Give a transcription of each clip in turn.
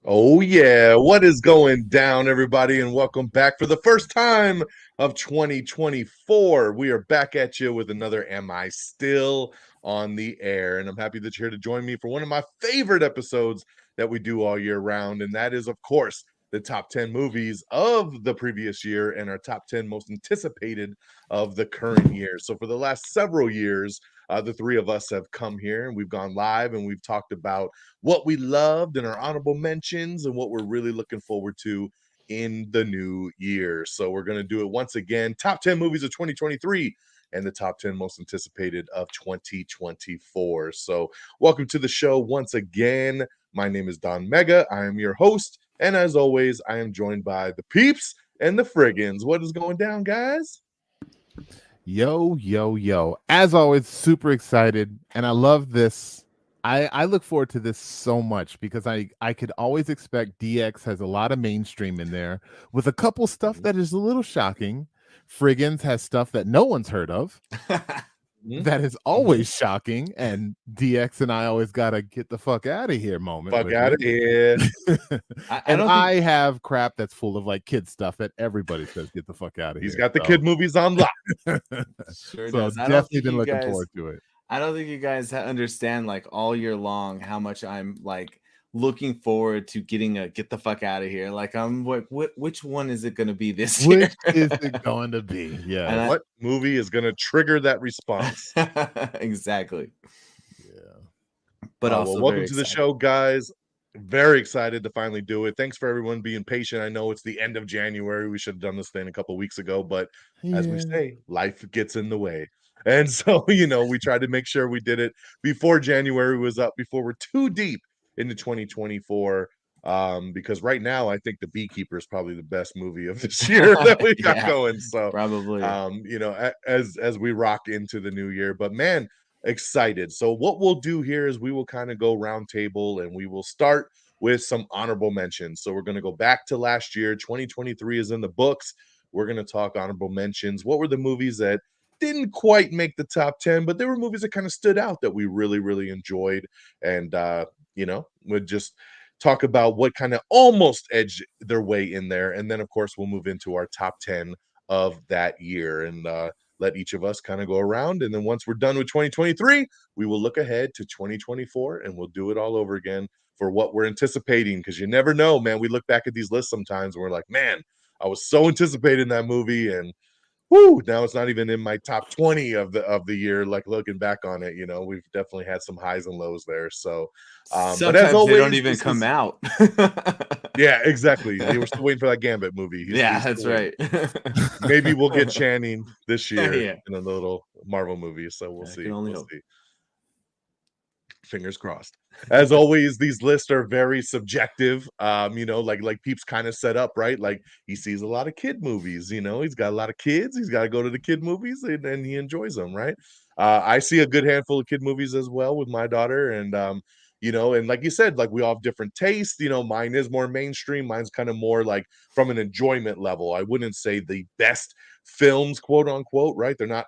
Oh yeah, what is going down, everybody, and welcome back for the first time of 2024. We are back at you with another Am I Still on the Air? And I'm happy that you're here to join me for one of my favorite episodes that we do all year round, and that is, of course, the top 10 movies of the previous year and our top 10 most anticipated of the current year. So for the last several years, the three of us have come here and we've gone live and we've talked about what we loved and our honorable mentions and what we're really looking forward to in the new year. So we're going to do it once again. Top 10 movies of 2023 and the top 10 most anticipated of 2024. So welcome to the show once again. My name is DONMEGA. I am your host. And as always, I am joined by the Peeps and the Frigginz. What is going down, guys? Yo. As always, super excited. And I love this. I look forward to this so much because I could always expect DX has a lot of mainstream in there with a couple stuff that is a little shocking. Frigginz has stuff that no one's heard of. That is always shocking, and DX and I always gotta get the fuck out of here moment. Fuck out of here. I have crap that's full of like kid stuff that everybody says get the fuck out of here. He's got the kid movies on lock. Sure so does. definitely been looking forward to it. I don't think you guys understand like all year long how much I'm like looking forward to getting a get the fuck out of here. Like I'm like, which one is it going to be this year? Which is it going to be? Yeah. What movie is going to trigger that response? Exactly. Yeah. But also, welcome to the show, guys. Very excited to finally do it. Thanks for everyone being patient. I know it's the end of January. We should have done this thing a couple of weeks ago, but as we say, life gets in the way. And so, we tried to make sure we did it before January was up, before we're too deep into 2024. Because right now, I think The Beekeeper is probably the best movie of this year that we got going. So probably, as we rock into the new year, but man, excited. So what we'll do here is we will kind of go round table and we will start with some honorable mentions. So we're going to go back to last year. 2023 is in the books. We're going to talk honorable mentions. What were the movies that didn't quite make the top 10, but there were movies that kind of stood out that we really, really enjoyed. And, we'd just talk about what kind of almost edged their way in there. And then, of course, we'll move into our top 10 of that year and let each of us kind of go around. And then once we're done with 2023, we will look ahead to 2024 and we'll do it all over again for what we're anticipating. Because you never know, man. We look back at these lists sometimes and we're like, man, I was so anticipating that movie and now it's not even in my top 20 of the year. Like looking back on it, we've definitely had some highs and lows there. So, but as always, they don't even come out. Yeah, exactly. They were still waiting for that Gambit movie. That's right. Maybe we'll get Channing this year in a little Marvel movie. So we'll see. We'll see. Fingers crossed. As always, these lists are very subjective. Like Peeps kind of set up, right? Like he sees a lot of kid movies, he's got a lot of kids, he's got to go to the kid movies and he enjoys them, right? I see a good handful of kid movies as well with my daughter. And and like you said, like we all have different tastes. Mine is more mainstream, mine's kind of more like from an enjoyment level. I wouldn't say the best films, quote unquote, right? They're not,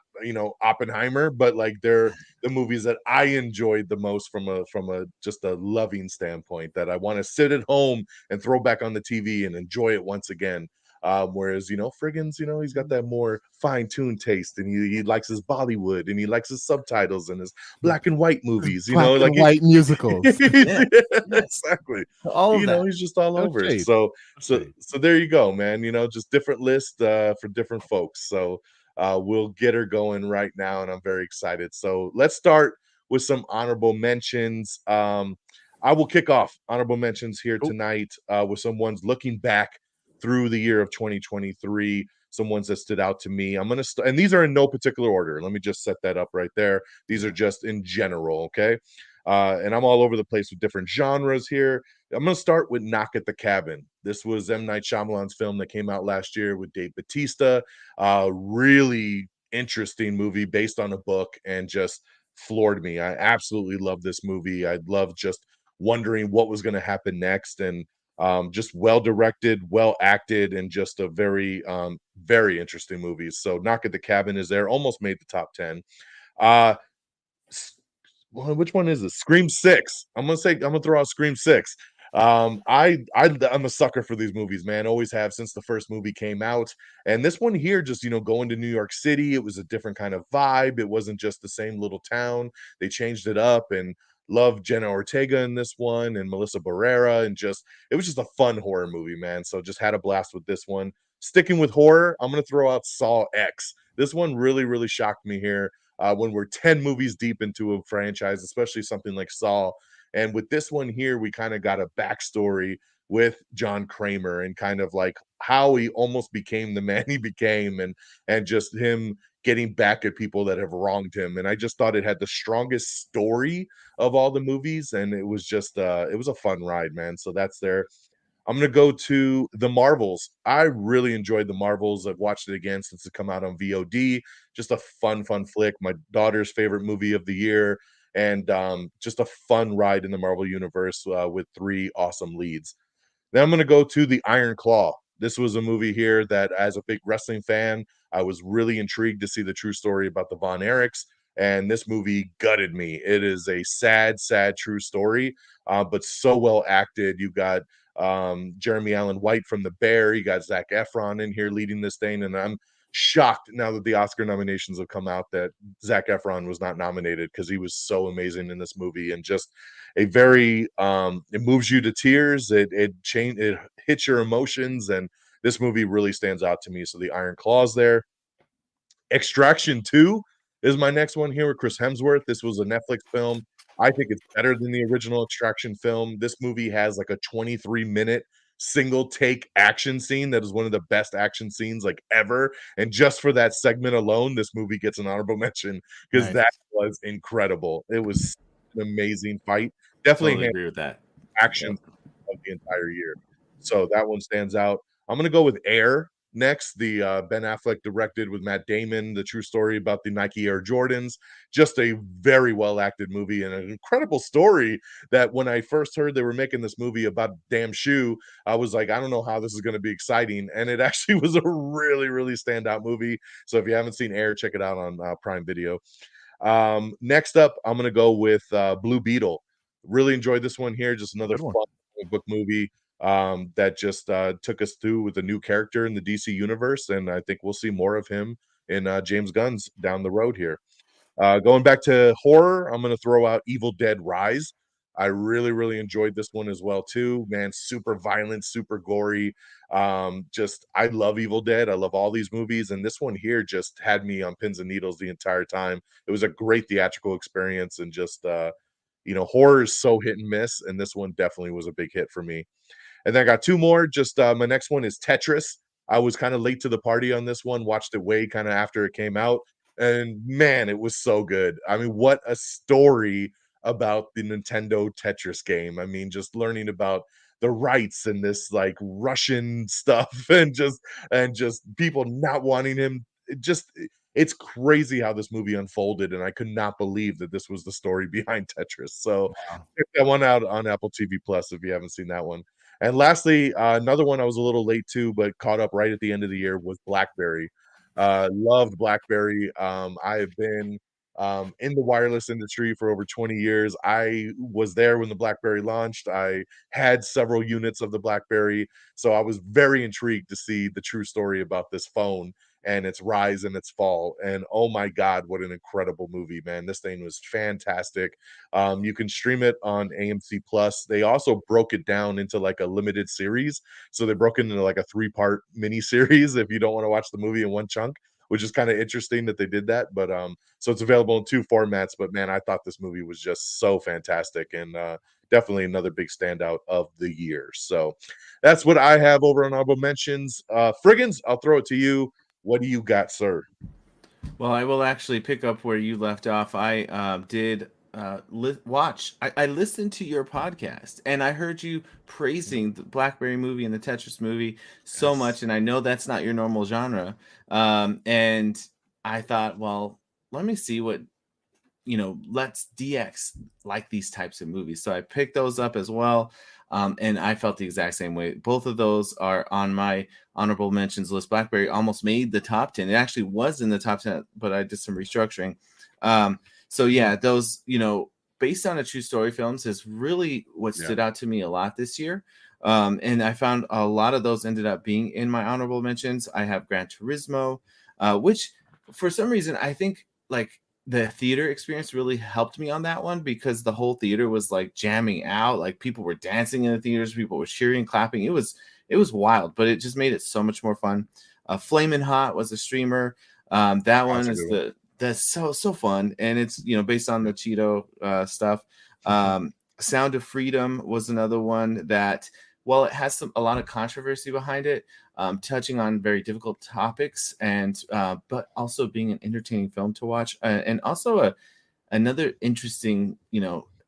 Oppenheimer, but like they're the movies that I enjoyed the most from a just a loving standpoint that I want to sit at home and throw back on the TV and enjoy it once again. Whereas, Frigginz, he's got that more fine-tuned taste and he likes his Bollywood and he likes his subtitles and his black and white movies, white musicals. Exactly. All of that. He's just all over it. So there you go, man. Just different list for different folks. So we'll get her going right now and I'm very excited. So let's start with some honorable mentions. I will kick off honorable mentions here tonight with some ones looking back through the year of 2023, some ones that stood out to me. I'm going to and these are in no particular order. Let me just set that up right there. These are just in general, okay? And I'm all over the place with different genres here. I'm going to start with Knock at the Cabin. This was M. Night Shyamalan's film that came out last year with Dave Bautista. Really interesting movie based on a book and just floored me. I absolutely love this movie. I love just wondering what was going to happen next and just well directed, well acted, and just a very, very interesting movie. So Knock at the Cabin is there, almost made the top 10. which one is it? Scream 6. I'm gonna throw out Scream 6. I'm a sucker for these movies, man. Always have since the first movie came out. And this one here, just going to New York City, it was a different kind of vibe. It wasn't just the same little town. They changed it up, and love Jenna Ortega in this one and Melissa Barrera, and just it was just a fun horror movie, man. So just had a blast with this one. Sticking with horror, I'm gonna throw out Saw X. This one really, really shocked me here when we're 10 movies deep into a franchise, especially something like Saw. And with this one here, we kind of got a backstory with John Kramer and kind of like how he almost became the man he became, and just him getting back at people that have wronged him. And I just thought it had the strongest story of all the movies, and it was just it was a fun ride, man. So that's there. I'm gonna go to The Marvels. I really enjoyed The Marvels. I've watched it again since it come out on VOD. Just a fun, fun flick. My daughter's favorite movie of the year, and just a fun ride in the Marvel universe with three awesome leads. Then I'm going to go to The Iron Claw. This was a movie here that, as a big wrestling fan, I was really intrigued to see the true story about the Von Erichs. And this movie gutted me. It is a sad, sad true story, but so well acted. You got Jeremy Allen White from The Bear. You got Zac Efron in here leading this thing. And I'm shocked now that the Oscar nominations have come out that Zac Efron was not nominated, because he was so amazing in this movie, and just a very it moves you to tears. It hits your emotions, and this movie really stands out to me. So the Iron Claws there. Extraction 2 is my next one here with Chris Hemsworth. This was a Netflix film. I think it's better than the original Extraction film. This movie has like a 23-minute single take action scene that is one of the best action scenes like ever. And just for that segment alone, this movie gets an honorable mention, because Nice. that was incredible. It was an amazing fight. Definitely Totally agree with that. action Yep. of the entire year. So that one stands out. I'm gonna go with Air next. The Ben Affleck directed with Matt Damon, the true story about the Nike Air Jordans. Just a very well acted movie, and an incredible story that when I first heard they were making this movie about damn shoe, I was like, I don't know how this is going to be exciting. And it actually was a really, really standout movie. So if you haven't seen Air, check it out on Prime Video. Next up, I'm going to go with Blue Beetle. Really enjoyed this one here. Just another Good one. fun comic book movie that just took us through with a new character in the DC universe, and I think we'll see more of him in James Gunn's down the road here. Going back to horror, I'm going to throw out Evil Dead Rise. I really, really enjoyed this one as well too. Man, super violent, super gory. Just I love Evil Dead. I love all these movies, and this one here just had me on pins and needles the entire time. It was a great theatrical experience, and just horror is so hit and miss, and this one definitely was a big hit for me. And then I got two more. Just my next one is Tetris. I was kind of late to the party on this one, watched it way kind of after it came out. And man, it was so good. I mean, what a story about the Nintendo Tetris game. I mean, just learning about the rights and this like Russian stuff, and just people not wanting him. It's crazy how this movie unfolded, and I could not believe that this was the story behind Tetris. So Wow. check that one out on Apple TV Plus if you haven't seen that one. And lastly, another one I was a little late to, but caught up right at the end of the year was Blackberry. Loved Blackberry. I have been in the wireless industry for over 20 years. I was there when the Blackberry launched. I had several units of the Blackberry, so I was very intrigued to see the true story about this phone and its rise and its fall. And oh my God, what an incredible movie, man. This thing was fantastic. You can stream it on AMC Plus. They also broke it down into like a limited series. So they broke it into like a 3-part mini series if you don't want to watch the movie in one chunk, which is kind of interesting that they did that. But so it's available in 2 formats. But man, I thought this movie was just so fantastic, and definitely another big standout of the year. So that's what I have over on honorable mentions. Frigginz, I'll throw it to you. What do you got, sir? Well, I will actually pick up where you left off. I did watch. I listened to your podcast, and I heard you praising the Blackberry movie and the Tetris movie so Yes. much. And I know that's not your normal genre. And I thought, well, let me see what let's DX like these types of movies. So I picked those up as well. And I felt the exact same way. Both of those are on my honorable mentions list. Blackberry almost made the top 10. It actually was in the top 10, but I did some restructuring. So yeah, those, based on a true story films is really what Yeah. stood out to me a lot this year. And I found a lot of those ended up being in my honorable mentions. I have Gran Turismo, which for some reason I think like the theater experience really helped me on that one, because the whole theater was like jamming out, like people were dancing in the theaters, people were cheering, clapping. It was wild, but it just made it so much more fun. Flamin' Hot was a streamer. That one That's a is good one. that's so fun, and it's based on the Cheeto stuff. Sound of Freedom was another one that, well, it has a lot of controversy behind it, touching on very difficult topics, and but also being an entertaining film to watch, and also another interesting,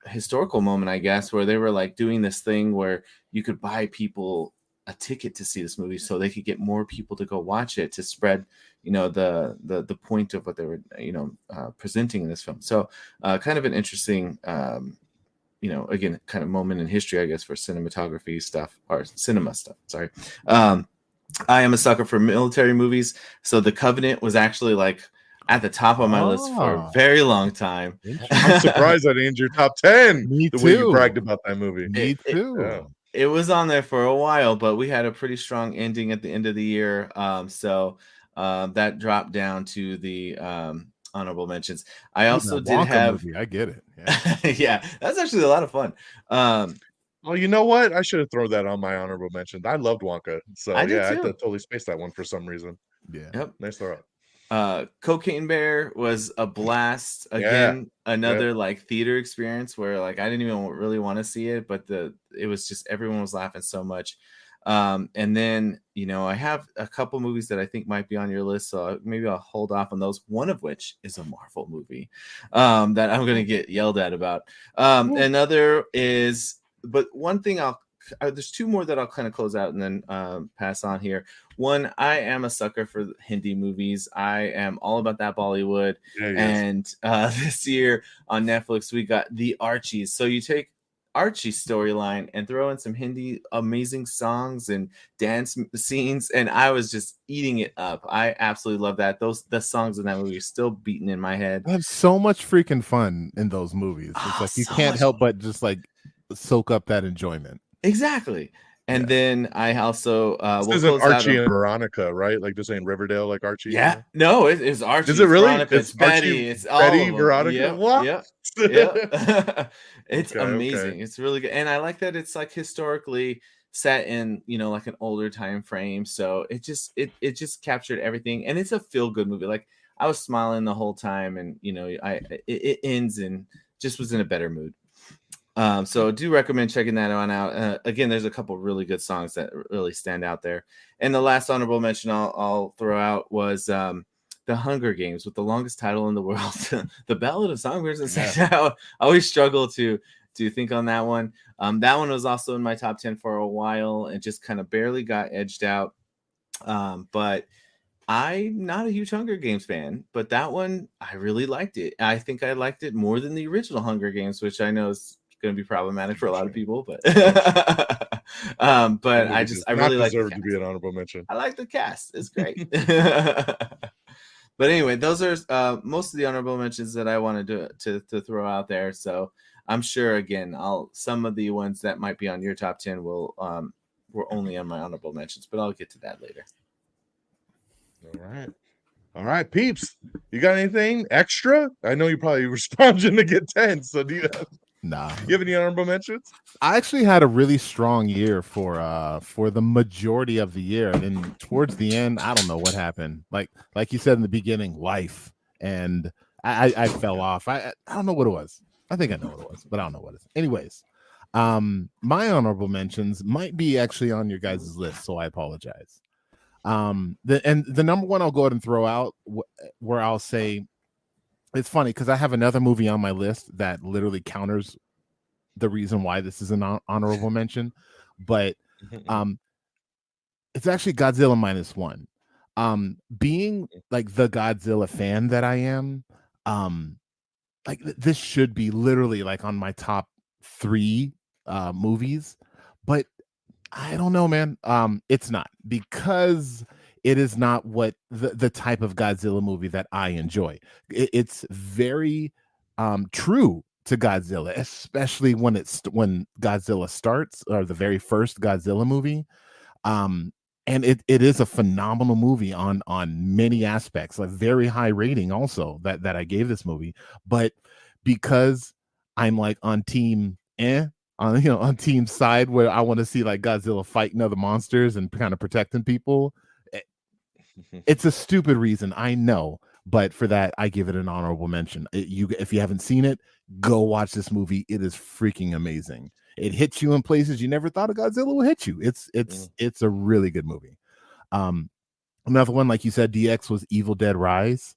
historical moment, I guess, where they were like doing this thing where you could buy people a ticket to see this movie so they could get more people to go watch it, to spread the point of what they were presenting in this film. So kind of an interesting again, kind of moment in history, I guess, for cinematography stuff, or cinema stuff, sorry. I am a sucker for military movies, so The Covenant was actually like at the top of my list for a very long time. I'm surprised that ain't your top 10. Me the way you too. bragged about that movie. Me too. It was on there for a while, but we had a pretty strong ending at the end of the year. So that dropped down to the honorable mentions. I also did have movie. I get it. Yeah. Yeah, that's actually a lot of fun. Well, you know what? I should have thrown that on my honorable mentions. I loved Wonka. So I did I too. totally spaced that one for some reason. Yeah. Yep. Nice throw out. Cocaine Bear was a blast. Again, another like theater experience where like I didn't even really want to see it, but it was just everyone was laughing so much. And then I have a couple movies that I think might be on your list, so maybe I'll hold off on those. One of which is a Marvel movie that I'm gonna get yelled at about. Another is, but one thing there's two more that I'll kind of close out and then pass on here. One, I am a sucker for Hindi movies. I am all about that Bollywood. And this year on Netflix, we got The Archies. So you take Archie's storyline and throw in some Hindi amazing songs and dance scenes, and I was just eating it up. I absolutely love that. The songs in that movie are still beating in my head. I have so much freaking fun in those movies. It's like you can't help but just like soak up that enjoyment. Exactly. And then I also this isn't Archie and Veronica, right? Like just saying Riverdale, like Archie. Yeah, no, it's Archie. Is it really? Veronica, it's Betty. It's all Betty, Veronica. Yep, what? Yep. It's Okay, amazing. okay. It's really good, and I like that it's like historically set in like an older time frame. So it just captured everything, and it's a feel good movie. Like I was smiling the whole time, and it ends and just was in a better mood. So do recommend checking that one out. Again, there's a couple really good songs that really stand out there. And the last honorable mention I'll throw out was The Hunger Games, with the longest title in the world, The Ballad of Songbirds and Snakes. I always struggle to think on that one. That one was also in my top 10 for a while and just kind of barely got edged out. But I'm not a huge Hunger Games fan, but that one, I really liked it. I think I liked it more than the original Hunger Games, which I know is going to be problematic for a lot of people, but I really like deserve to be an honorable mention. I like the cast. It's great. But anyway, those are most of the honorable mentions that I wanted to throw out there. So I'm sure again, some of the ones that might be on your top 10 were only on my honorable mentions, but I'll get to that later. All right, peeps. You got anything extra? I know you probably were sponging to get 10. So do you have? Nah. You have any honorable mentions? I actually had a really strong year for the majority of the year, and then towards the end, I don't know what happened. Like you said in the beginning, life, and I fell off. I don't know what it was. I think I know what it was, but I don't know what it is. Anyways, my honorable mentions might be actually on your guys' list, so I apologize. The number one I'll go ahead and throw out where I'll say, it's funny because I have another movie on my list that literally counters the reason why this is an honorable mention, but it's actually Godzilla -1. Being like the Godzilla fan that I am, like this should be literally like on my top 3 movies, but I don't know, man. It's not, because it is not what the type of Godzilla movie that I enjoy. It's very true to Godzilla, especially when when Godzilla starts, or the very first Godzilla movie. And it is a phenomenal movie on many aspects, like very high rating also that I gave this movie. But because I'm like on team on team side, where I want to see like Godzilla fighting other monsters and kind of protecting people, it's a stupid reason, I know, but for that I give it an honorable mention. If you haven't seen it, go watch this movie. It is freaking amazing. It hits you in places you never thought a Godzilla will hit you. It's a really good movie. Another one, like you said, DX, was Evil Dead Rise.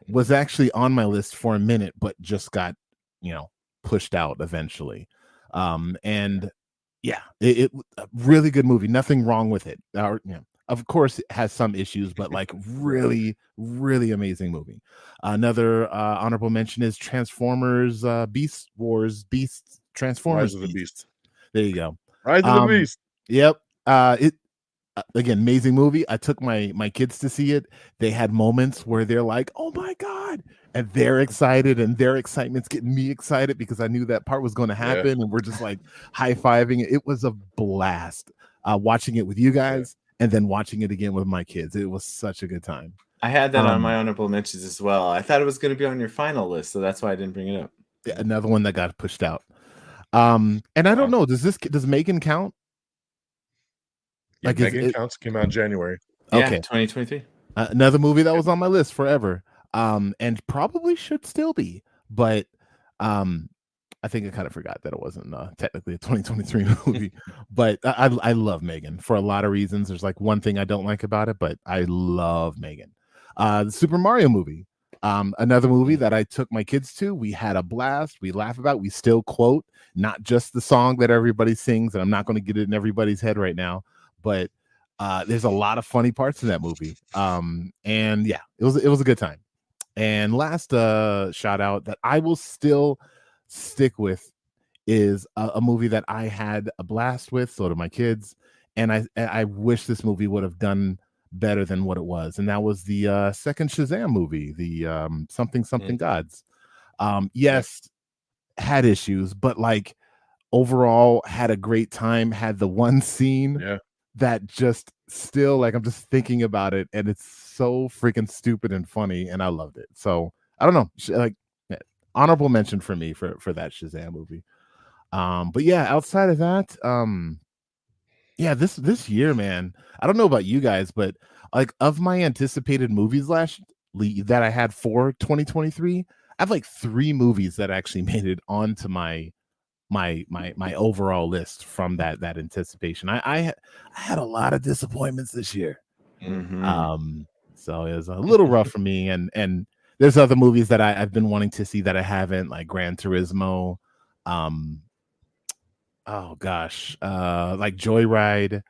Was actually on my list for a minute, but just got pushed out eventually. And yeah, it a really good movie. Nothing wrong with it. Of course, it has some issues, but like really, really amazing movie. Another honorable mention is Transformers, Beast Wars, Beasts, Transformers, Rise of the Beast. There you go. Rise of the Beast. Yep. Again, amazing movie. I took my kids to see it. They had moments where they're like, "Oh my god," and they're excited, and their excitement's getting me excited because I knew that part was going to happen, and we're just like high-fiving it. It was a blast watching it with you guys, and then watching it again with my kids. It was such a good time. I had that on my honorable mentions as well. I thought it was going to be on your final list, so that's why I didn't bring it up. Yeah, another one that got pushed out. And I don't know, does Megan count? Yeah, like Megan counts. Came out in January. Yeah, okay, 2023. Another movie that was on my list forever, and probably should still be, but I think I kind of forgot that it wasn't technically a 2023 movie. But I love Megan for a lot of reasons. There's like one thing I don't like about it, but I love Megan. The Super Mario movie. Another movie that I took my kids to. We had a blast. We laugh about. We still quote not just the song that everybody sings, and I'm not going to get it in everybody's head right now, but there's a lot of funny parts in that movie. And yeah, it was a good time. And last shout out that I will still stick with is a movie that I had a blast with. So do my kids, and I wish this movie would have done better than what it was, and that was the second Shazam movie, the something Gods. Yes, had issues, but like overall had a great time. Had the one scene that just still, like, I'm just thinking about it, and it's so freaking stupid and funny, and I loved it. So I don't know, like, honorable mention for me for that Shazam movie. But yeah, outside of that, yeah, this year, man, I don't know about you guys, but like of my anticipated movies that I had for 2023, I have like 3 movies that actually made it onto my overall list from that anticipation. I had a lot of disappointments this year. So it was a little rough for me, and there's other movies that I've been wanting to see that I haven't, like Gran Turismo, oh gosh, like Joyride.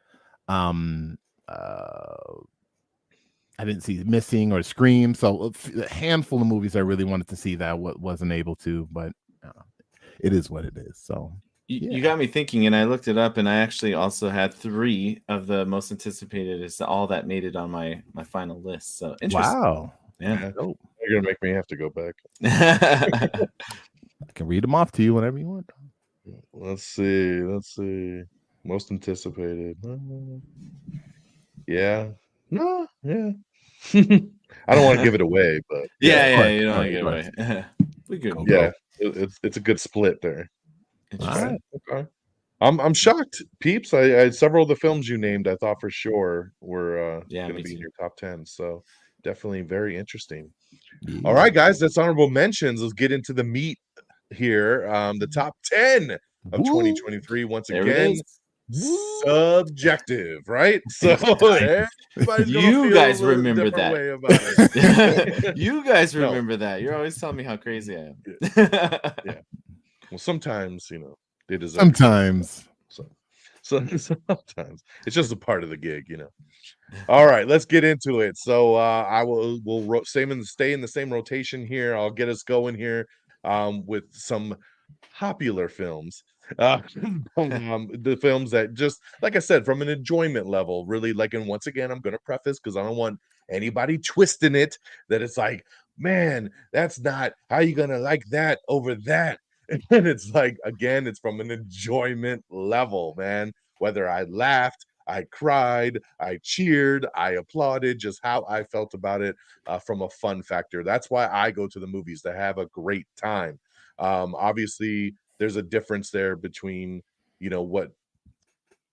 I didn't see Missing or Scream, so a handful of movies I really wanted to see that wasn't able to, but it is what it is. So you got me thinking, and I looked it up, and I actually also had 3 of the most anticipated is all that made it on my final list. So interesting. Wow. Yeah. Oh, you're gonna make me have to go back. I can read them off to you whenever you want. Let's see. Most anticipated. Yeah. No. Yeah. I don't want to give it away, but yeah, you don't want to give it away. We good. Yeah, it's a good split there. Interesting. Okay. I'm shocked, Peeps. I several of the films you named, I thought for sure were going to be in your top 10. So definitely very interesting. Yeah. All right, guys, that's honorable mentions. Let's get into the meat here. The top 10 of 2023. Once again, subjective, right? So you guys remember that. Way about it. You guys remember that. You're always telling me how crazy I am. Yeah. Well, sometimes, they deserve sometimes. Sometimes it's just a part of the gig, All right, let's get into it. So we'll stay in the same rotation here. I'll get us going here with some popular films. The films that, just like I said, from an enjoyment level, really like, and once again, I'm going to preface because I don't want anybody twisting it that it's like, man, that's not how you gonna like that over that. And it's like, again, it's from an enjoyment level, man. Whether I laughed, I cried, I cheered, I applauded, just how I felt about it from a fun factor. That's why I go to the movies, to have a great time. Obviously, there's a difference there between, what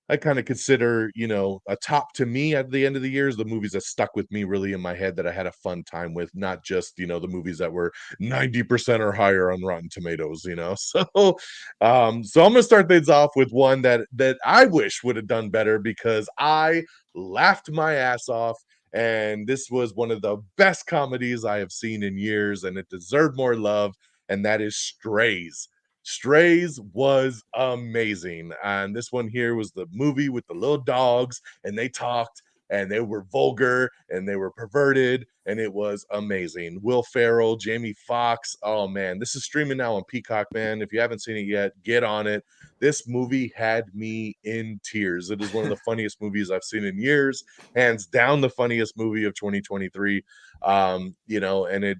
I kind of consider, a top to me at the end of the year is the movies that stuck with me really in my head that I had a fun time with, not just, the movies that were 90% or higher on Rotten Tomatoes. So I'm gonna start things off with one that I wish would have done better because I laughed my ass off. And this was one of the best comedies I have seen in years, and it deserved more love, and that is Strays. Strays was amazing. And this one here was the movie with the little dogs, and they talked and they were vulgar and they were perverted, and it was amazing. Will Ferrell, Jamie Foxx. Oh man, this is streaming now on Peacock, man. If you haven't seen it yet, get on it. This movie had me in tears. It is one of the funniest movies I've seen in years, hands down the funniest movie of 2023. And it,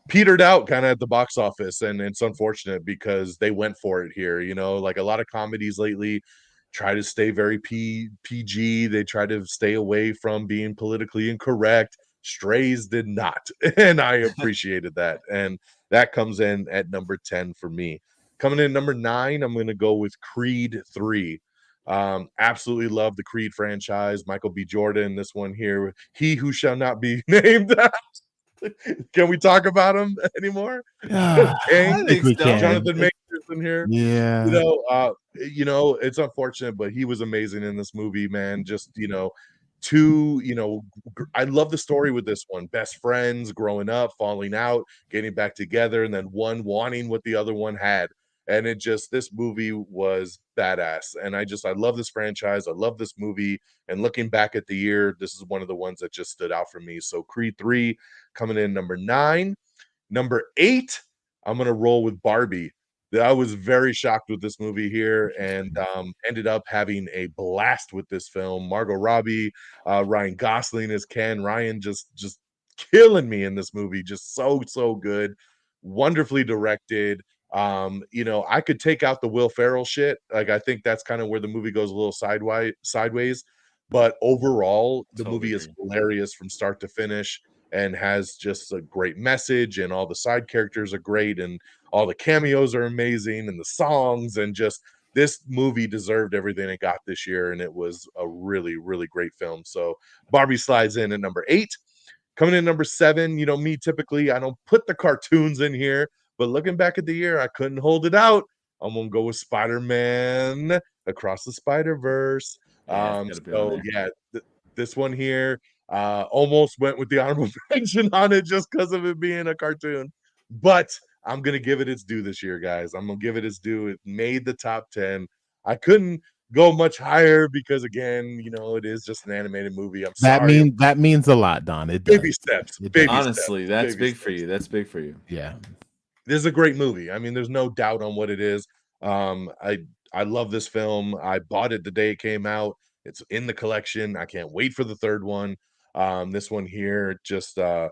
petered out kind of at the box office, and it's unfortunate because they went for it here. Like a lot of comedies lately try to stay very PG. They try to stay away from being politically incorrect. Strays did not, and I appreciated that. And that comes in at number 10 for me. Coming in number 9, I'm going to go with Creed 3. Absolutely love the Creed franchise. Michael B. Jordan, this one here, he who shall not be named. Can we talk about him anymore? I King, think we so. can. Jonathan Majors in here. Yeah. It's unfortunate, but he was amazing in this movie, man. Just, two, I love the story with this one. Best friends growing up, falling out, getting back together, and then one wanting what the other one had. And this movie was badass. And I love this franchise. I love this movie. And looking back at the year, this is one of the ones that just stood out for me. So Creed 3 coming in number 9. Number 8, I'm going to roll with Barbie. I was very shocked with this movie here, and ended up having a blast with this film. Margot Robbie, Ryan Gosling as Ken. Ryan just killing me in this movie. Just so good. Wonderfully directed. I could take out the Will Ferrell shit. Like, I think that's kind of where the movie goes a little sideways. But overall, the movie is hilarious from start to finish and has just a great message, and all the side characters are great, and all the cameos are amazing, and the songs, and just this movie deserved everything it got this year, and it was a really, really great film. So Barbie slides in at number 8. Coming in number 7, me typically, I don't put the cartoons in here, but looking back at the year, I couldn't hold it out. I'm gonna go with Spider-Man Across the Spider-Verse. This one here almost went with the honorable mention on it just because of it being a cartoon, but I'm gonna give it its due this year, guys. I'm gonna give it its due. It made the top 10. I couldn't go much higher because, again, it is just an animated movie. I'm sorry. That means a lot, Don. It does. Baby steps. It Baby does. Honestly, steps. that's Baby big steps. for you. That's big for you. Yeah. This is a great movie. I mean, there's no doubt on what it is. I love this film. I bought it the day it came out. It's in the collection. I can't wait for the third one. This one here, just a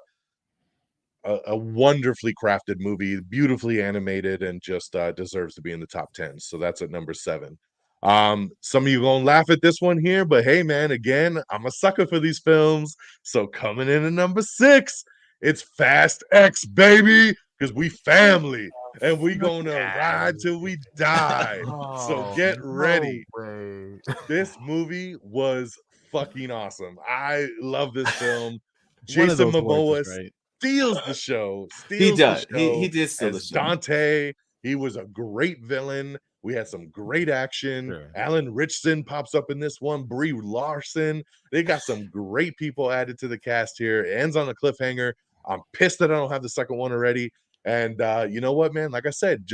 wonderfully crafted movie, beautifully animated, and just deserves to be in the top 10. So that's at number 7. Some of you gonna laugh at this one here, but hey, man, again, I'm a sucker for these films. So coming in at number 6, it's Fast X, baby, because we family and we gonna ride till we die. So get ready. This movie was fucking awesome. I love this film. Jason Momoa steals the show. He does. He did steal the show. Dante. He was a great villain. We had some great action. Sure. Alan Richson pops up in this one. Brie Larson. They got some great people added to the cast here. It ends on a cliffhanger. I'm pissed that I don't have the second one already. And you know what, man? Like I said,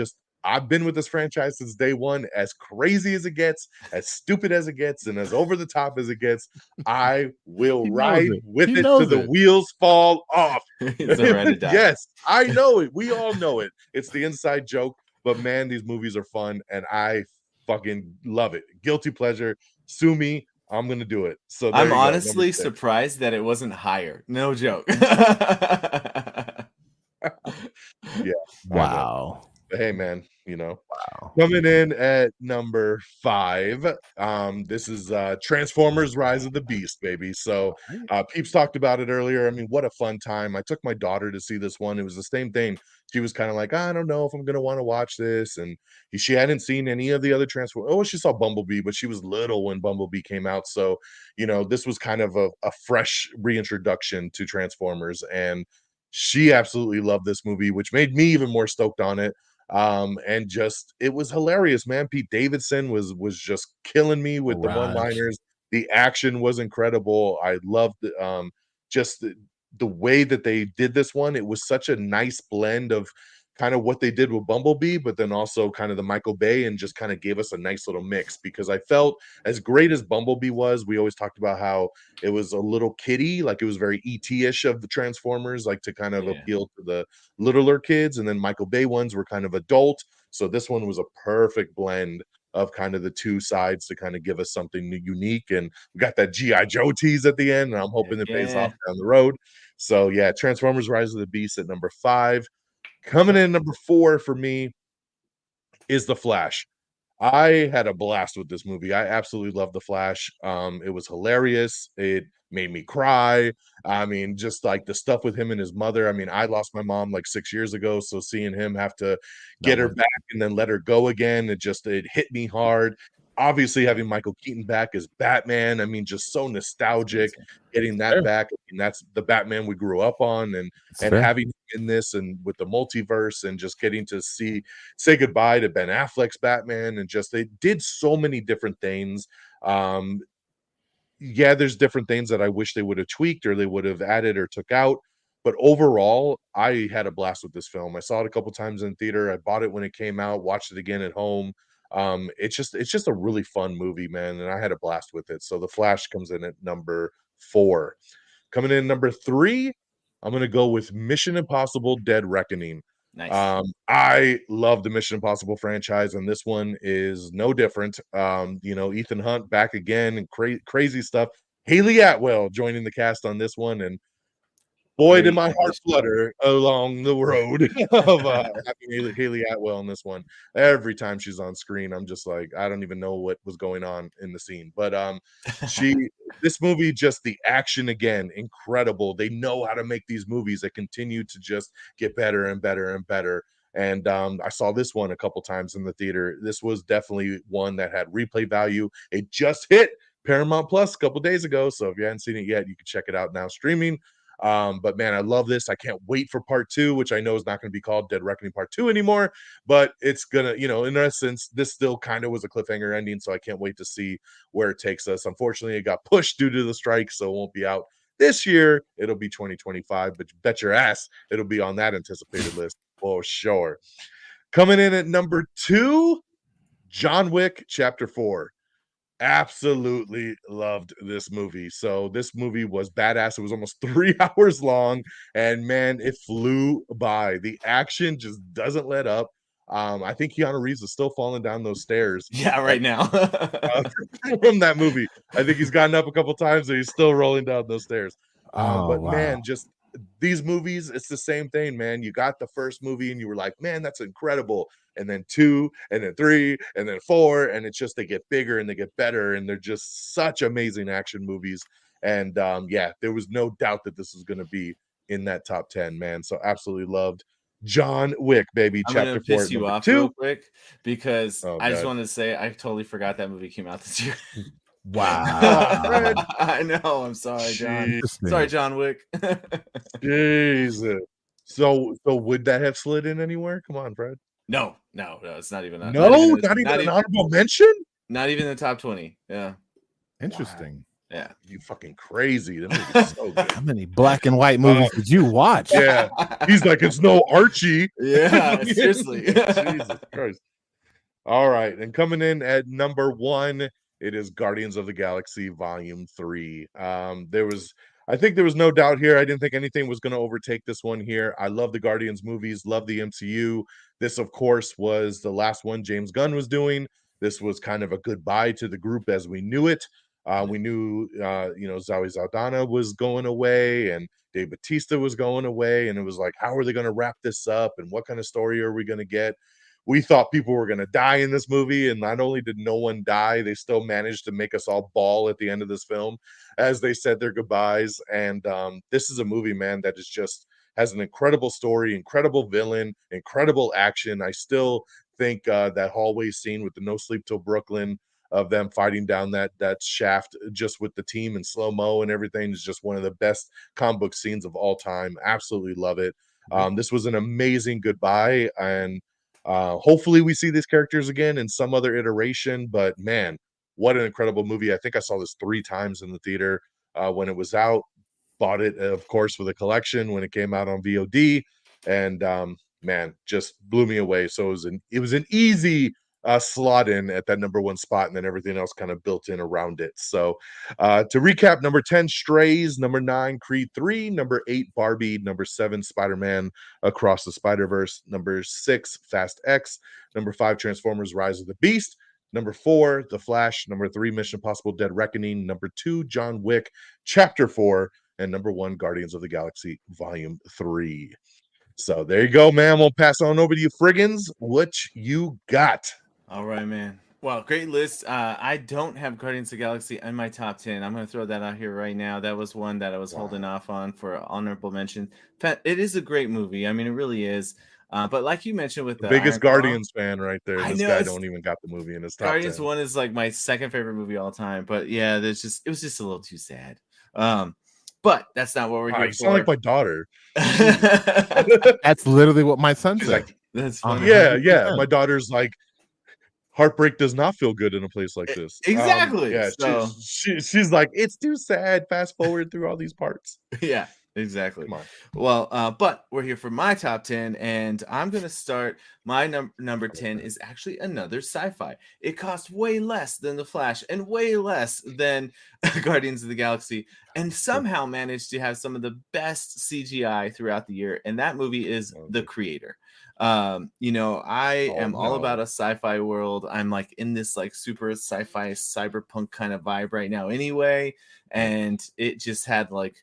I've been with this franchise since day one. As crazy as it gets, as stupid as it gets, and as over the top as it gets, I will ride with it till the wheels fall off. Yes, I know it. We all know it. It's the inside joke. But man, these movies are fun, and I fucking love it. Guilty pleasure. Sue me. I'm gonna do it. So I'm honestly surprised that it wasn't higher. No joke. Yeah. Wow. Hey, man, Wow. coming in at number 5, this is Transformers: Rise of the Beast, baby. So, Right. Peeps talked about it earlier. I mean, what a fun time. I took my daughter to see this one. It was the same thing. She was kind of like, I don't know if I'm gonna want to watch this, and she hadn't seen any of the other Transformers. Oh, she saw Bumblebee, but she was little when Bumblebee came out. So, this was kind of a fresh reintroduction to Transformers, and she absolutely loved this movie, which made me even more stoked on it. And just it was hilarious, man. Pete Davidson was just killing me with the Mirage. one-liners. The action was incredible. I loved just the way that they did this one. It was such a nice blend of kind of what they did with Bumblebee, but then also kind of the Michael Bay, and just kind of gave us a nice little mix, because I felt as great as Bumblebee was, we always talked about how it was a little kiddie, like it was very ET-ish of the Transformers, like to kind of Yeah. appeal to the littler kids, and then Michael Bay ones were kind of adult. So this one was a perfect blend of kind of the two sides to kind of give us something unique. And we got that GI Joe tease at the end, and I'm hoping Heck it pays off yeah. down the road. So yeah, Transformers: Rise of the Beast at number 5. Coming in number 4 for me is The Flash. I had a blast with this movie. I absolutely loved The Flash. It was hilarious. It made me cry. I mean, just like the stuff with him and his mother. I mean, I lost my mom like 6 years ago, so seeing him have to That get her was back and then let her go again, it hit me hard. Obviously, having Michael Keaton back as Batman, I mean, just so nostalgic. Amazing. Getting that fair. back, I mean, that's the Batman we grew up on, and It's and fair. having him in this, and with the multiverse, and just getting to say goodbye to Ben Affleck's Batman, and just they did so many different things. Um, yeah, there's different things that I wish they would have tweaked, or they would have added or took out. But overall, I had a blast with this film. I saw it a couple times in theater. I bought it when it came out, watched it again at home. It's just a really fun movie, man, and I had a blast with it. So The Flash comes in at number 4. Coming in number 3, I'm gonna go with Mission Impossible: Dead Reckoning. Nice. I love the Mission Impossible franchise, and this one is no different. Ethan Hunt back again, and crazy stuff. Haley Atwell joining the cast on this one, and boy, did Great my heart addition. flutter along the road of having Haley Atwell in this one. Every time she's on screen, I'm just like, I don't even know what was going on in the scene. But she this movie, just the action again, incredible. They know how to make these movies that continue to just get better and better and better. And I saw this one a couple times in the theater. This was definitely one that had replay value. It just hit Paramount Plus a couple days ago. So if you haven't seen it yet, you can check it out now streaming. But man, I love this. I can't wait for part 2, which I know is not going to be called Dead Reckoning Part 2 anymore, but it's gonna, in essence, this still kind of was a cliffhanger ending. So I can't wait to see where it takes us. Unfortunately, it got pushed due to the strike, so it won't be out this year. It'll be 2025, but bet your ass it'll be on that anticipated list for sure. Coming in at number 2, John Wick Chapter 4. Absolutely loved this movie. So this movie was badass. It was almost 3 hours long, and man, it flew by. The action just doesn't let up. I think Keanu Reeves is still falling down those stairs Yeah, uh, right now. uh, from that movie. I think he's gotten up a couple times, and he's still rolling down those stairs. Oh But wow. man, just these movies, it's the same thing, man. You got the first movie, and you were like, man, that's incredible. And then 2, and then 3, and then 4, and it's just they get bigger and they get better, and they're just such amazing action movies. And yeah, there was no doubt that this was going to be in that top 10, man. So absolutely loved John Wick, baby. I'm gonna Chapter 4 piss at you number off real 2. quick because Oh I just god. wanted to say I totally forgot that movie came out this year. Oh, Fred. Wow. I know. I'm sorry, John. Sorry, Interesting. John Wick. Jesus. So would that have slid in anywhere? Come on, Fred. No, no, no. It's not even. No, not even an honorable mention? not even the top 20. Yeah, Interesting. yeah. You fucking crazy. That movie's so good. How many black and white movies did you watch? Yeah. He's like, it's no Archie. Yeah, seriously. Jesus Christ. All right. And coming in at number 1, it is Guardians of the Galaxy Volume 3. I think there was no doubt here. I didn't think anything was going to overtake this one here. I love the Guardians movies, love the MCU. This, of course, was the last one James Gunn was doing. This was kind of a goodbye to the group as we knew it. We knew, Zoe Saldana was going away, and Dave Bautista was going away, and it was like, how are they going to wrap this up, and what kind of story are we going to get? we thought people were going to die in this movie, and not only did no one die, they still managed to make us all bawl at the end of this film as they said their goodbyes. And this is a movie, man, that is just has an incredible story, incredible villain, incredible action. I still think that hallway scene with the No Sleep Till Brooklyn of them fighting down that shaft just with the team in slow-mo and everything is just one of the best comic book scenes of all time. Absolutely love it. This was an amazing goodbye, and hopefully we see these characters again in some other iteration. But man, what an incredible movie. I think I saw this 3 times in the theater when it was out. Bought it, of course, with a collection when it came out on VOD, and man, just blew me away. So it was an easy slot in at that number 1 spot, and then everything else kind of built in around it. So to recap, number 10, Strays, number 9, Creed 3, number 8, Barbie, number 7, Spider-Man Across the Spider-Verse, number 6, Fast X, number 5, Transformers Rise of the Beast, number 4, The Flash, number 3, Mission Impossible Dead Reckoning, number 2, John Wick Chapter 4, and number 1, Guardians of the Galaxy Volume 3. So there you go, man. We'll pass on over to you, Frigginz. What you got? All right, man. Well, great list. I don't have Guardians of the Galaxy in my top 10. I'm going to throw that out here right now. That was one that I was holding off on for honorable mention. It is a great movie. I mean, it really is. But like you mentioned with the biggest Iron Guardians fan right there. I This know, guy don't even got the movie in his top Guardians 10. 1 is like my second favorite movie all time. But yeah, it was just a little too sad. But that's not what we're here You for. sound like my daughter. That's literally what my son She's said. like, That's funny. yeah. My daughter's like, heartbreak does not feel good in a place like this. Exactly. Yeah, So she's like, it's too sad. Fast forward through all these parts. yeah, exactly. Come on. Well, but we're here for my top 10, and I'm going to start. My number 10 is actually another sci-fi. It cost way less than The Flash and way less than Guardians of the Galaxy, and somehow managed to have some of the best CGI throughout the year, and that movie is The Creator. I am all about a sci-fi world. I'm like in this like super sci-fi cyberpunk kind of vibe right now anyway, and it just had like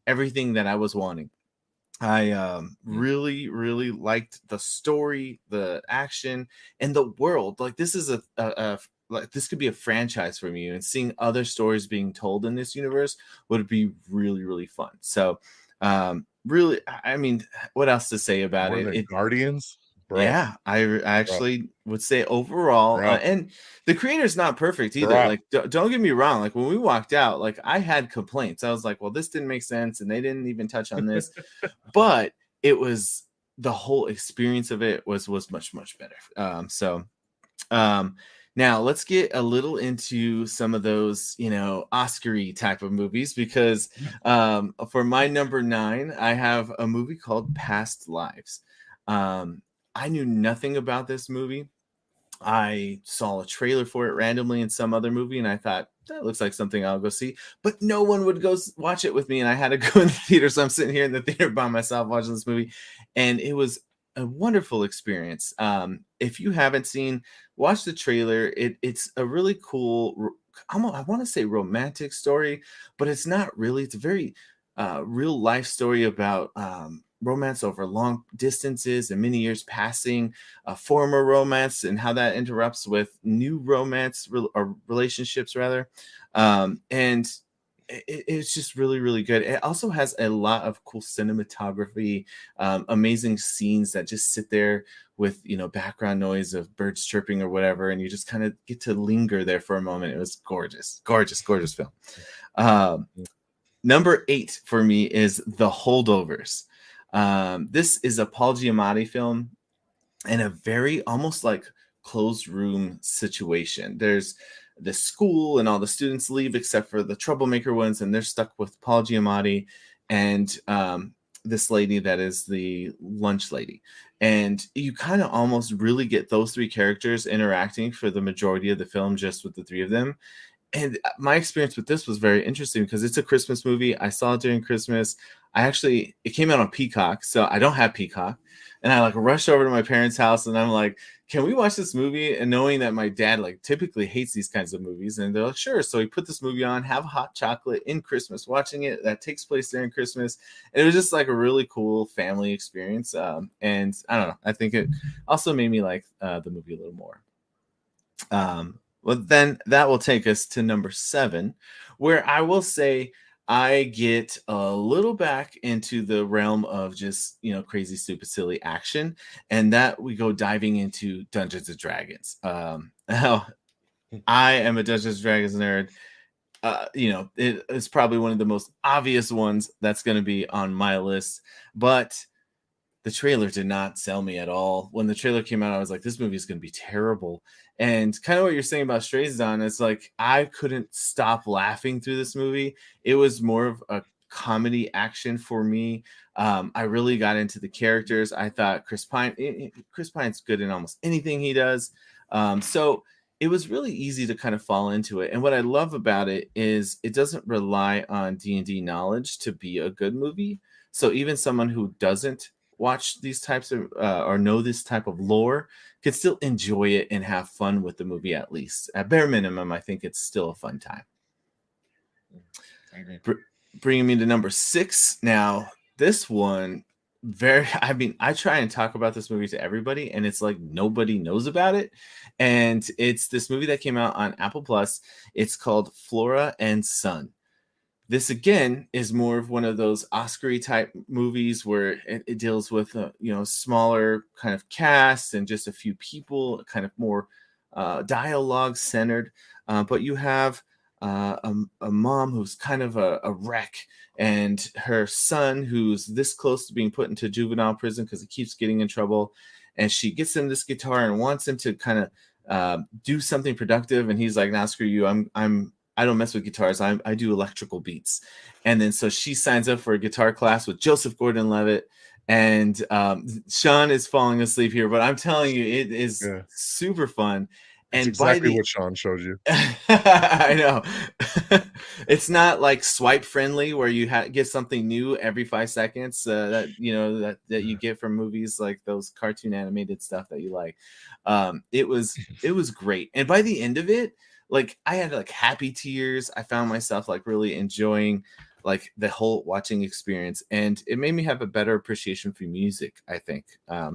everything that I was wanting. I really, really liked the story, the action, and the world. Like this is like this could be a franchise for me, and seeing other stories being told in this universe would be really, really fun. So, really, I mean, what else to say about it? Guardians, bro. Yeah, I actually would say overall, and The Creator's not perfect either. Like, don't get me wrong. Like when we walked out, like I had complaints. I was like, well, this didn't make sense, and they didn't even touch on this. But it was the whole experience of it was much, much better. Now let's get a little into some of those, Oscar-y type of movies, because for my number 9, I have a movie called Past Lives. I knew nothing about this movie. I saw a trailer for it randomly in some other movie, and I thought, that looks like something I'll go see. But no one would go watch it with me, and I had to go in the theater. So I'm sitting here in the theater by myself watching this movie, and it was a wonderful experience. If you haven't seen, watch the trailer. It's a really cool, I want to say romantic story, but it's not really. It's a very real life story about romance over long distances and many years passing, former romance, and how that interrupts with new romance or relationships rather. And it's just really, really good. It also has a lot of cool cinematography, amazing scenes that just sit there with, background noise of birds chirping or whatever. And you just kind of get to linger there for a moment. It was gorgeous, gorgeous, gorgeous film. Number 8 for me is The Holdovers. This is a Paul Giamatti film and a very almost like closed room situation. There's the school and all the students leave except for the troublemaker ones, and they're stuck with Paul Giamatti and this lady that is the lunch lady. And you kind of almost really get those 3 characters interacting for the majority of the film just with the 3 of them. And my experience with this was very interesting because it's a Christmas movie. I saw it during Christmas. It came out on Peacock, so I don't have Peacock. And I like rushed over to my parents' house and I'm like, can we watch this movie? And knowing that my dad like typically hates these kinds of movies, and they're like, sure. So he put this movie on, have hot chocolate in Christmas, watching it. That takes place during Christmas. And it was just like a really cool family experience. And I don't know, I think it also made me like the movie a little more. Well, then that will take us to number 7, where I will say I get a little back into the realm of just, crazy, stupid, silly action. And that we go diving into Dungeons and Dragons. Now, I am a Dungeons and Dragons nerd. It's probably one of the most obvious ones that's going to be on my list. But the trailer did not sell me at all. When the trailer came out, I was like, this movie is going to be terrible. And kind of what you're saying about Stray Zone, it's like I couldn't stop laughing through this movie. It was more of a comedy action for me. I really got into the characters. I thought Chris Pine's good in almost anything he does. So it was really easy to kind of fall into it. And what I love about it is it doesn't rely on D&D knowledge to be a good movie. So even someone who doesn't watch these types of or know this type of lore could still enjoy it and have fun with the movie. At least at bare minimum, I think it's still a fun time. Bringing me to number 6 now. This one, I try and talk about this movie to everybody, and it's like nobody knows about it. And it's this movie that came out on Apple Plus. It's called Flora and Son. This again is more of one of those Oscar-y type movies where it deals with a smaller kind of cast and just a few people, kind of more dialogue centered. But you have a mom who's kind of a wreck, and her son who's this close to being put into juvenile prison because he keeps getting in trouble. And she gets him this guitar and wants him to kind of do something productive, and he's like, "Nah, screw you. I don't mess with guitars. I do electrical beats." And then so she signs up for a guitar class with Joseph Gordon-Levitt, and Sean is falling asleep here, but I'm telling you, it is super fun. It's and exactly what Sean showed you. I know. It's not like swipe friendly where you get something new every 5 seconds that you get from movies like those cartoon animated stuff that you like. It was great. And by the end of it, like I had like happy tears. I found myself like really enjoying like the whole watching experience, and it made me have a better appreciation for music, I think.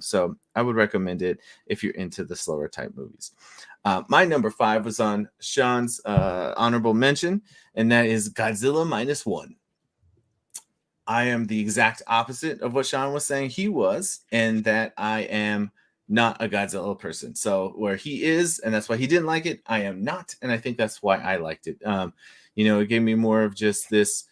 So I would recommend it if you're into the slower type movies. My number 5 was on Sean's honorable mention, and that is Godzilla -1. I am the exact opposite of what Sean was saying he was, and that I am not a Godzilla person. So where he is, and that's why he didn't like it, I am not, and I think that's why I liked it. It gave me more of just this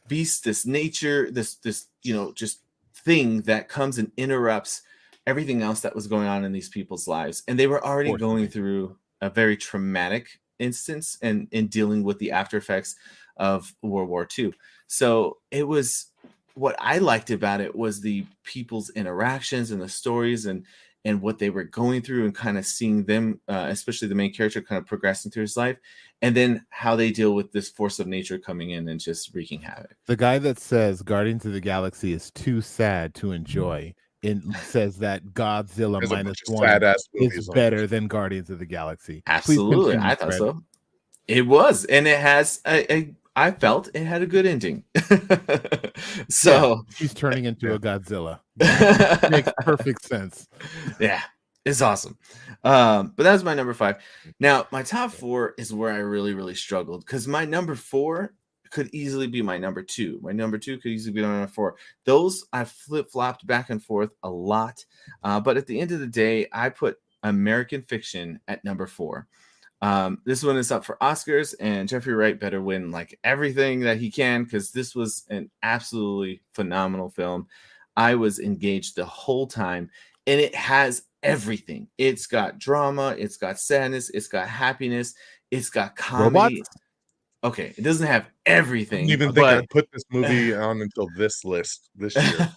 beast, this nature, this just thing that comes and interrupts everything else that was going on in these people's lives. And they were already going through a very traumatic instance and in dealing with the after effects of World War II. So it was, what I liked about it was the people's interactions and the stories and what they were going through, and kind of seeing them, especially the main character, kind of progressing through his life, and then how they deal with this force of nature coming in and just wreaking havoc. The guy that says Guardians of the Galaxy is too sad to enjoy says that Godzilla -1 is better than Guardians of the Galaxy. Absolutely. I thought so. It was, and it has I felt it had a good ending. So he's turning into a Godzilla. Makes perfect sense. Yeah, it's awesome. But that was my number 5. Now, my top 4 is where I really, really struggled, because my number 4 could easily be my number 2. My number 2 could easily be my number 4. Those I flip-flopped back and forth a lot. But at the end of the day, I put American Fiction at number 4. This one is up for Oscars, and Jeffrey Wright better win like everything that he can, because this was an absolutely phenomenal film. I was engaged the whole time, and it has everything. It's got drama, it's got sadness, it's got happiness, it's got comedy. Robots? Okay, it doesn't have everything. I didn't even think I'd put this movie on until this list this year.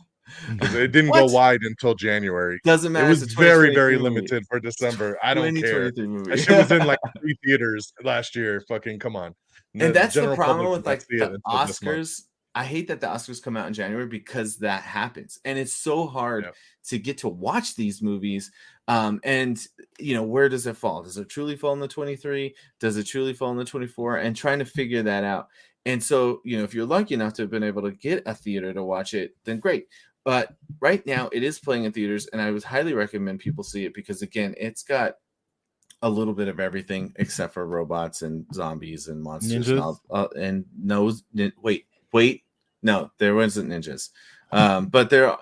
Because it didn't go wide until January. Doesn't matter. It was very, very limited for December. I don't care. That shit was in like 3 theaters last year. Fucking come on. And that's the problem with like the Oscars. I hate that the Oscars come out in January because that happens. And it's so hard to get to watch these movies. And, where does it fall? Does it truly fall in the 23? Does it truly fall in the 24? And trying to figure that out. And so, if you're lucky enough to have been able to get a theater to watch it, then great. But right now it is playing in theaters, and I would highly recommend people see it because, again, it's got a little bit of everything except for robots and zombies and monsters. And no, there wasn't ninjas. But there,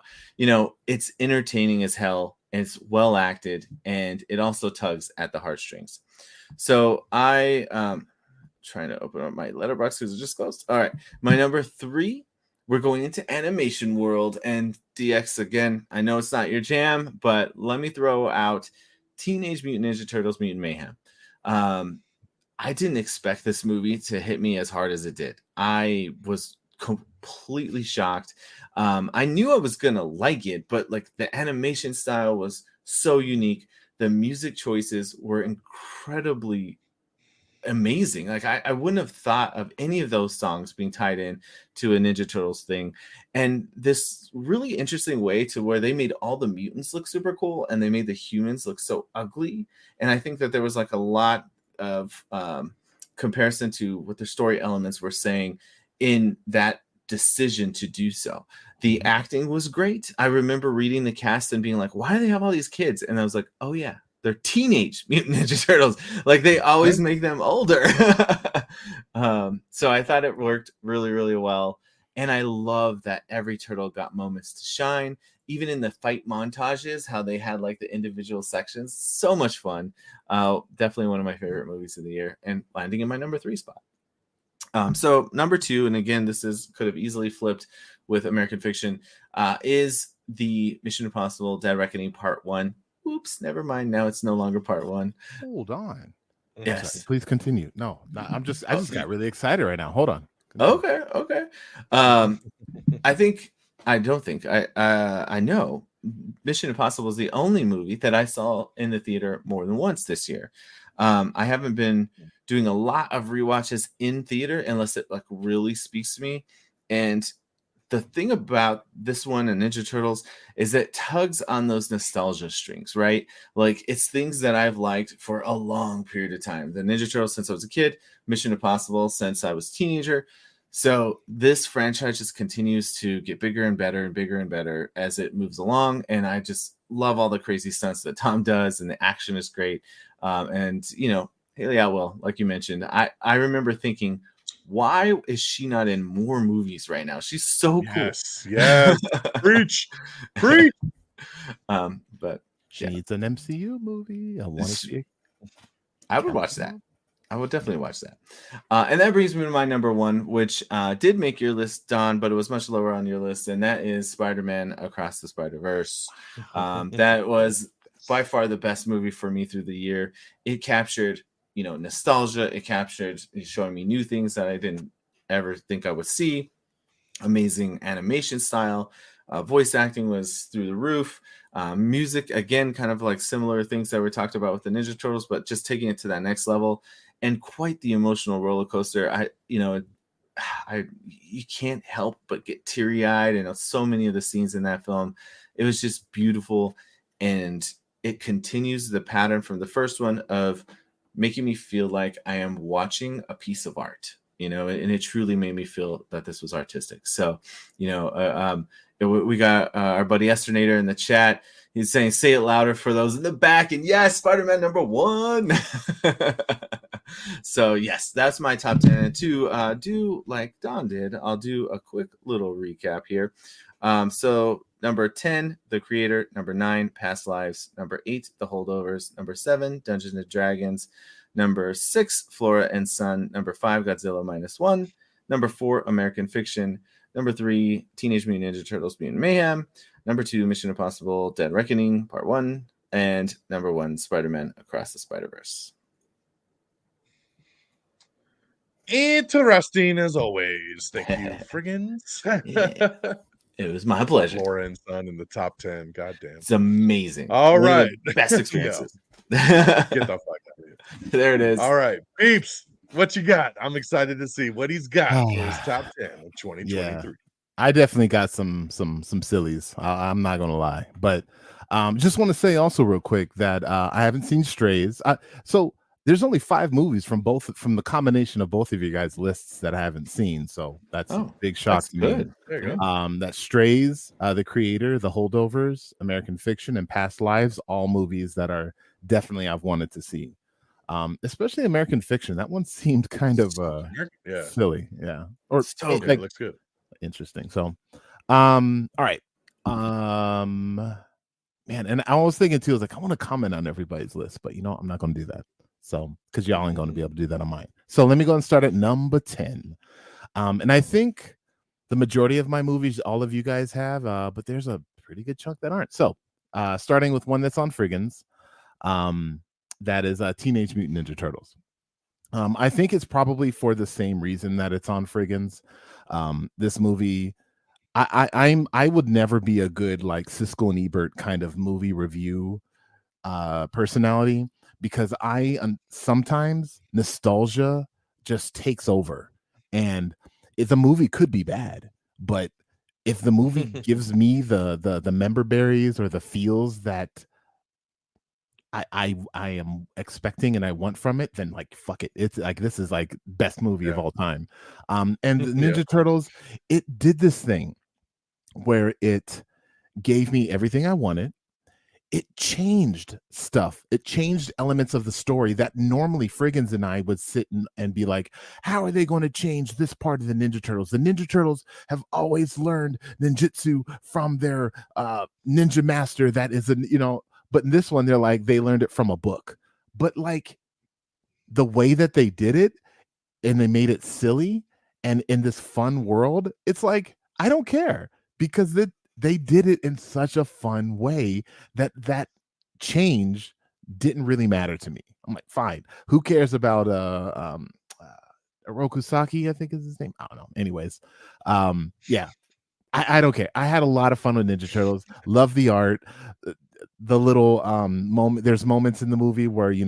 it's entertaining as hell. And it's well acted, and it also tugs at the heartstrings. So I trying to open up my letterbox because it just closed. All right, my number 3. We're going into animation world, and DX again. I know it's not your jam, but let me throw out Teenage Mutant Ninja Turtles: Mutant Mayhem. I didn't expect this movie to hit me as hard as it did. I was completely shocked. I knew I was gonna like it, but like the animation style was so unique. The music choices were incredibly amazing. Like I wouldn't have thought of any of those songs being tied in to a Ninja Turtles thing. And this really interesting way to where they made all the mutants look super cool and they made the humans look so ugly. And I think that there was like a lot of comparison to what the story elements were saying in that decision to do so. The acting was great. I remember reading the cast and being like, why do they have all these kids? And I was like, oh yeah, they're Teenage Mutant Ninja Turtles. Like they always make them older. So I thought it worked really, really well. And I love that every turtle got moments to shine. Even in the fight montages, how they had like the individual sections. So much fun. Definitely one of my favorite movies of the year, and landing in my number 3 spot. So number 2, and again, this could have easily flipped with American Fiction, is the Mission Impossible Dead Reckoning Part 1. Oops, never mind. Now it's no longer Part 1. Hold on. Yes. Sorry, please continue. No, I just got really excited right now. Hold on. Continue. Okay. I know Mission Impossible is the only movie that I saw in the theater more than once this year. I haven't been doing a lot of rewatches in theater unless it like really speaks to me. And the thing about this one and Ninja Turtles is that it tugs on those nostalgia strings, right? Like it's things that I've liked for a long period of time. The Ninja Turtles since I was a kid, Mission Impossible since I was a teenager. So this franchise just continues to get bigger and better and bigger and better as it moves along. And I just love all the crazy stunts that Tom does, and the action is great. And Haley Atwell, like you mentioned, I remember thinking, why is she not in more movies right now? She's so cool. Yes. Preach. But she needs an MCU movie. I would watch that. I would definitely watch that. And that brings me to my number 1, which did make your list, Don, but it was much lower on your list, and that is Spider-Man Across the Spider-Verse. That was by far the best movie for me through the year. It captured nostalgia. It captured showing me new things that I didn't ever think I would see. Amazing animation style. Voice acting was through the roof. Music, again, kind of like similar things that we talked about with the Ninja Turtles, but just taking it to that next level, and quite the emotional roller coaster. You can't help but get teary-eyed. And so many of the scenes in that film, it was just beautiful. And it continues the pattern from the first one of making me feel like I am watching a piece of art, and it truly made me feel that this was artistic. So, we got our buddy Esternator in the chat. He's saying, say it louder for those in the back. And yes, Spider-Man number 1. So yes, that's my top 10. And to do like Don did, I'll do a quick little recap here. So number 10, The Creator. Number 9, Past Lives. Number 8, The Holdovers. Number 7, Dungeons and Dragons. Number 6, Flora and Son. Number 5, Godzilla -1. Number 4, American Fiction. Number 3, Teenage Mutant Ninja Turtles: Mutant Mayhem. Number 2, Mission Impossible Dead Reckoning Part 1. And number 1, Spider-Man Across the Spider-Verse. Interesting as always. Thank you, Frigginz. Yeah. It was my pleasure. Flora and Son in the top 10. Goddamn. It's amazing. All right. Best experiences. Get the fuck out of here. There it is. All right. Peeps. what you got? I'm excited to see what he's got for his top 10 of 2023. Yeah, I definitely got some sillies. I'm not gonna lie, but just want to say also real quick that I haven't seen Strays. So there's only 5 movies from the combination of both of you guys' lists that I haven't seen. So that's a big shock to me. There you go. That Strays, The Creator, The Holdovers, American Fiction, and Past Lives, all movies that are definitely I've wanted to see. Especially American Fiction. That one seemed kind of silly. Yeah. Or so good. It looks good. Interesting. So all right. Man, and I was thinking too, I was like, I want to comment on everybody's list, but I'm not gonna do that. So because y'all ain't gonna be able to do that on mine. So let me go and start at number 10. And I think the majority of my movies all of you guys have, but there's a pretty good chunk that aren't. So starting with one that's on Frigginz, that is Teenage Mutant Ninja Turtles. I think it's probably for the same reason that it's on Frigginz. This movie, I would never be a good like Siskel and Ebert kind of movie review personality, because sometimes nostalgia just takes over, and if the movie could be bad, but if the movie gives me the member berries or the feels that I am expecting and I want from it, then like fuck it. It's like this is like best movie of all time. And the Ninja Turtles, it did this thing where it gave me everything I wanted. It changed stuff. It changed elements of the story that normally Frigginz and I would sit and be like, how are they going to change this part of the Ninja Turtles? The Ninja Turtles have always learned ninjutsu from their ninja master that is but in this one, they're like, they learned it from a book. But like the way that they did it and they made it silly and in this fun world, it's like, I don't care, because they did it in such a fun way that change didn't really matter to me. I'm like, fine. Who cares about Oroku Saki, I think is his name. I don't know. Anyways, yeah. I don't care. I had a lot of fun with Ninja Turtles. Love the art. The little moment, there's moments in the movie where you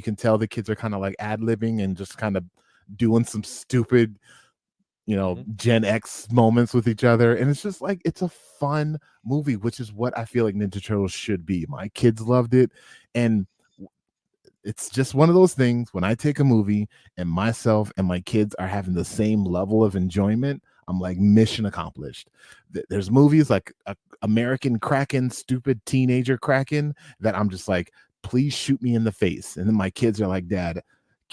can tell the kids are kind of like ad-libbing and just kind of doing some stupid Gen X moments with each other, and it's just like it's a fun movie, which is what I feel like Ninja Turtles should be. My kids loved it, and it's just one of those things when I take a movie and myself and my kids are having the same level of enjoyment, I'm like, mission accomplished. There's movies like American Kraken, stupid teenager Kraken, that I'm just like, please shoot me in the face. And then my kids are like, Dad,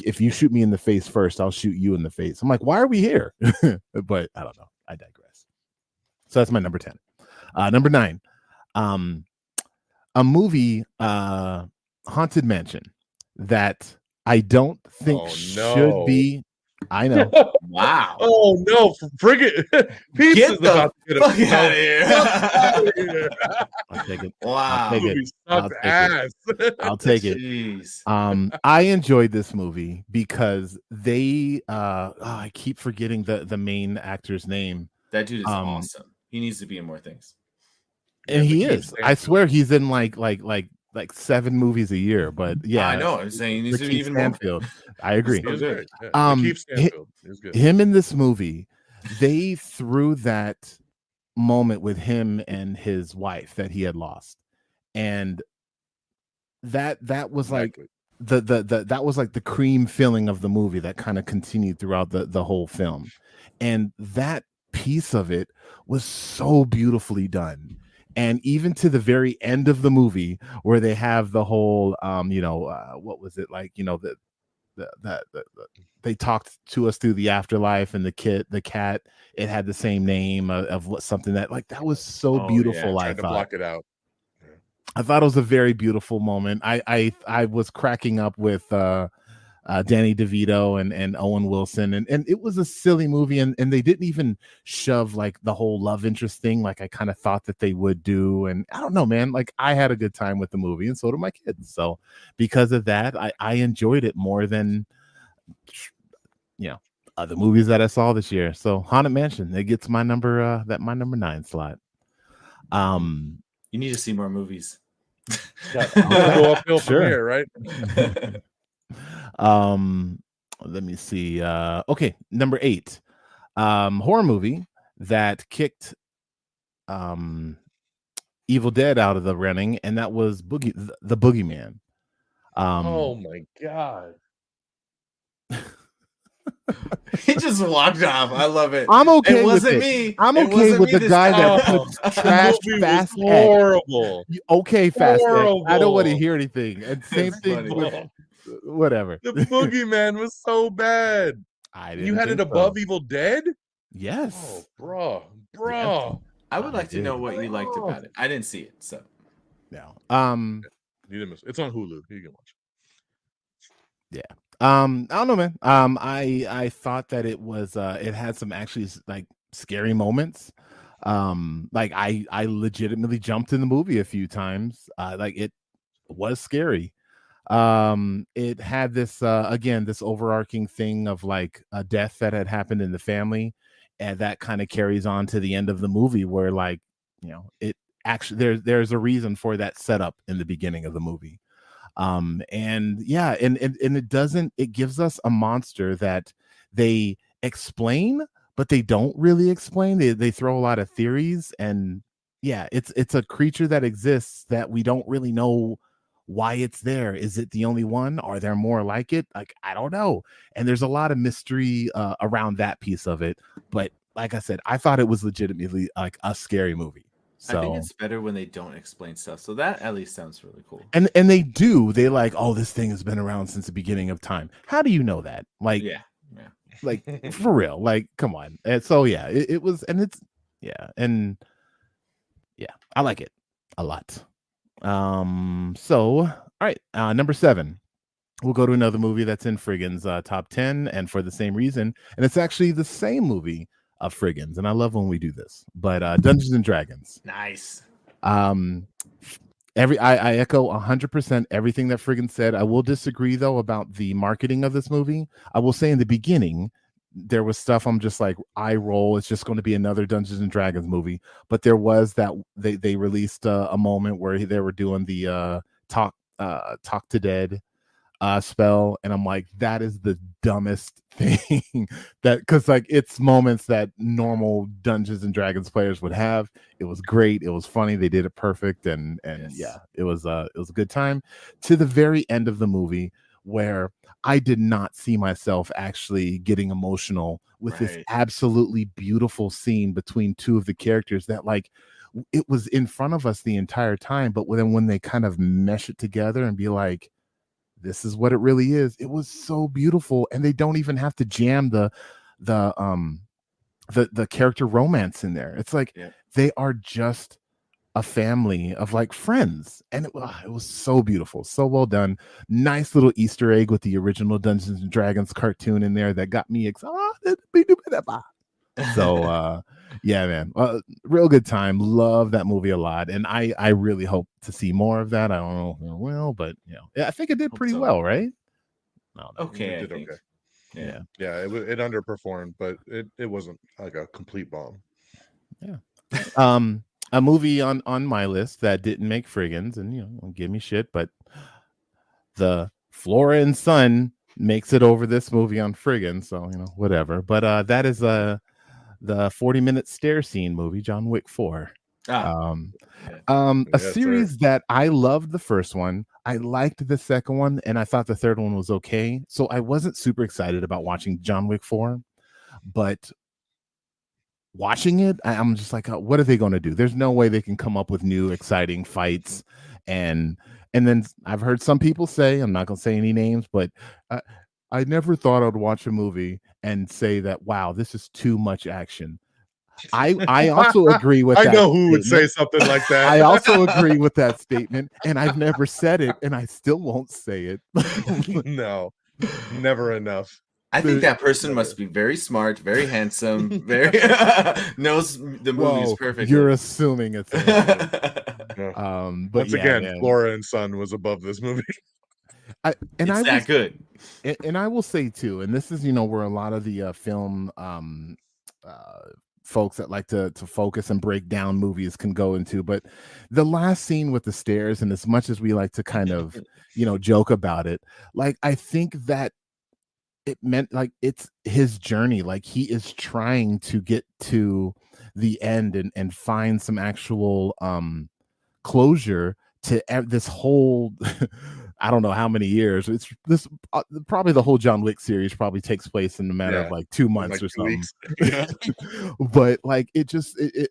if you shoot me in the face first, I'll shoot you in the face. I'm like, why are we here? But I don't know. I digress. So that's my number 10. Number 9, a movie, Haunted Mansion, that I don't think should be. I know. Wow. Oh no, friggin' Peeps is about to get fuck out of here. I'll take it. Wow. I'll take it. Jeez. I enjoyed this movie because they I keep forgetting the main actor's name. That dude is awesome. He needs to be in more things. And he is. I swear he's in like 7 movies a year, but yeah, I know. I'm saying he needs to be even Stanfield. more. I agree. So good. Yeah. Him in this movie, they threw that moment with him and his wife that he had lost, and that was like that was like the cream filling of the movie that kind of continued throughout the whole film, and that piece of it was so beautifully done. And even to the very end of the movie, where they have the whole, what was it like? They talked to us through the afterlife, and the cat, it had the same name of something that was so beautiful. Yeah, I thought to block it out. Yeah. I thought it was a very beautiful moment. I was cracking up with Danny DeVito and Owen Wilson, and it was a silly movie, and they didn't even shove like the whole love interest thing like I kind of thought that they would do. And I don't know, man, like I had a good time with the movie, and so did my kids. So because of that, I enjoyed it more than other movies that I saw this year. So Haunted Mansion, it gets my number 9 slot. You need to see more movies. Go uphill from here, right? let me see. Okay, number 8. Horror movie that kicked Evil Dead out of the running, and that was the Boogeyman. Oh my god. He just walked off. I love it. I'm okay It with wasn't it. me. I'm It okay wasn't with me the this guy that time. puts The trash movie was Fast X. horrible. Okay, Fast X. I don't want to Horrible. hear anything. And same It's thing funny. with whatever. The Boogeyman was so bad. I And didn't you had think it above so. Evil Dead? Yes. Oh, bro. Yes. I would like to know did. what you liked about it. I didn't see it, so No. You didn't miss it. It's on Hulu. You can watch it. Yeah. I don't know, man. I thought that it was it had some actually like scary moments. Like I legitimately jumped in the movie a few times. Like it was scary. It had this again, this overarching thing of like a death that had happened in the family, and that kind of carries on to the end of the movie where, like, you know, it actually there's a reason for that setup in the beginning of the movie. And yeah, and it gives us a monster that they explain, but they don't really explain. They throw a lot of theories, and yeah, it's a creature that exists that we don't really know why it's there. Is it the only one? Are there more like it? Like, I don't know. And there's a lot of mystery around that piece of it. But like I said, I thought it was legitimately like a scary movie. So I think it's better when they don't explain stuff. So that at least sounds really cool. and they like, oh, this thing has been around since the beginning of time. How do you know that? Like, Yeah. like for real, like, come on. And so yeah, it was, and it's and I like it a lot. So all right, number 7, we'll go to another movie that's in Friggin's top 10, and for the same reason, and it's actually the same movie of Friggin's, and I love when we do this, but Dungeons and Dragons. Nice. I echo 100% everything that Friggin said. I will disagree though about the marketing of this movie. I will say in the beginning there was stuff I'm just like, eye roll, it's just going to be another Dungeons and Dragons movie. But there was that they released a moment where they were doing the talk to dead spell, and I'm like, that is the dumbest thing that, because like it's moments that normal Dungeons and Dragons players would have. It was great, it was funny, they did it perfect, and Yes. yeah, it was a good time to the very end of the movie where I did not see myself actually getting emotional with this Right. absolutely beautiful scene between two of the characters that, like, it was in front of us the entire time, but then when they kind of mesh it together and be like, this is what it really is, it was so beautiful. And they don't even have to jam the character romance in there. It's like, Yeah. they are just a family of like friends, and it was so beautiful, so well done. Nice little Easter egg with the original Dungeons and Dragons cartoon in there that got me excited. So yeah, man, real good time. Love that movie a lot, and I really hope to see more of that. I don't know if it will, but you know, yeah, I think it did Hope pretty so. well, right? No, Okay, It I did think. okay. Yeah. Yeah, it underperformed, but it wasn't like a complete bomb. A movie on my list that didn't make Friggins, and you know, don't give me shit, but the Flora and Son makes it over this movie on Friggin, so you know, whatever. But that is the 40-minute stair scene movie, John Wick 4. Ah, A Yes, series sir. that I loved the first one. I liked the second one, and I thought the third one was okay. So I wasn't super excited about watching John Wick 4, but watching it, I'm just like, what are they going to do? There's no way they can come up with new exciting fights. And then I've heard some people say, I'm not going to say any names, but I never thought I'd watch a movie and say that, wow, this is too much action. I also agree with I that know who would say statement. something like that. I also agree with that statement, and I've never said it, and I still won't say it. No, never enough. I think that person Never. must be very smart, very handsome, very knows the movies Whoa, perfectly. you're assuming it's Yeah. but Once yeah, again, man. Flora and Son was above this movie. It's that good. And I will say too, and this is, you know, where a lot of the film folks that like to focus and break down movies can go into, but the last scene with the stairs, and as much as we like to kind of, you know, joke about it, like, I think that it meant like it's his journey. Like he is trying to get to the end and find some actual closure to this whole I don't know how many years. It's this probably the whole John Wick series probably takes place in a matter of like 2 months like or 2 something. weeks. But like it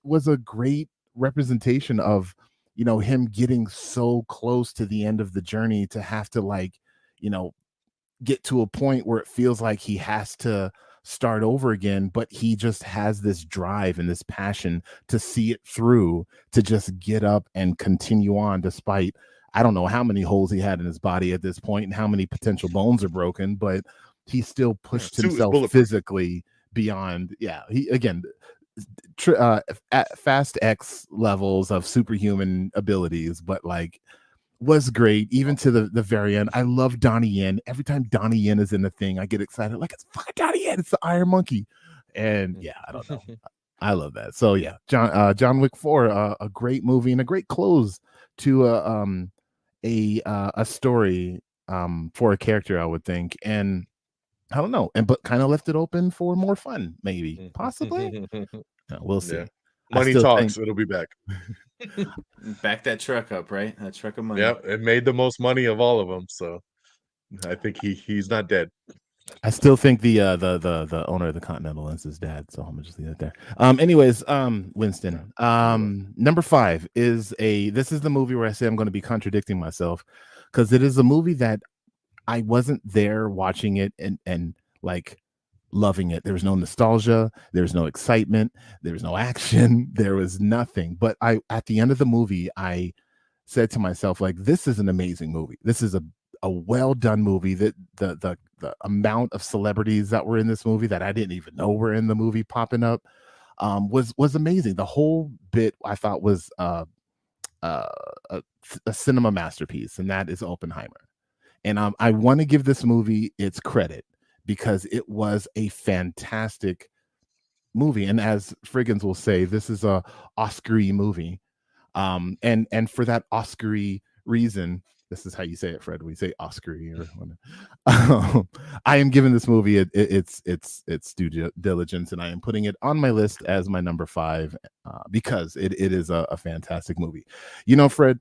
was a great representation of, you know, him getting so close to the end of the journey to have to, like, you know, get to a point where it feels like he has to start over again, but he just has this drive and this passion to see it through, to just get up and continue on despite I don't know how many holes he had in his body at this point and how many potential bones are broken, but he still pushed Suit is himself bulletproof. physically beyond. Yeah, he again at Fast X levels of superhuman abilities, but like was great even to the very end. I love Donnie Yen. Every time Donnie Yen is in the thing, I get excited. Like, it's fucking Donnie Yen. It's the Iron Monkey. And yeah, I don't know. I love that. So yeah, John Wick 4, a great movie and a great close to a story for a character, I would think. And I don't know, and but kind of left it open for more fun, maybe, possibly. We'll see. Yeah. I Money still talks. think It'll be back. Back that truck up, right? That truck of money. Yep, it made the most money of all of them. So I think he's not dead. I still think the owner of the Continental is his dad, so I'm gonna just leave it there. Anyways, Winston, number 5 is this is the movie where I say I'm going to be contradicting myself, because it is a movie that I wasn't there watching it and like loving it. There was no nostalgia, there was no excitement, there was no action, there was nothing. But at the end of the movie, I said to myself, like, this is an amazing movie. This is a well done movie. That the amount of celebrities that were in this movie that I didn't even know were in the movie popping up was amazing. The whole bit I thought was a cinema masterpiece, and that is Oppenheimer. And I want to give this movie its credit because it was a fantastic movie. And as Frigginz will say, this is a Oscar-y movie. And for that Oscar-y reason, this is how you say it, Fred. We say Oscar-y or I am giving this movie its due diligence, and I am putting it on my list as my number 5 because it is a fantastic movie. You know, Fred,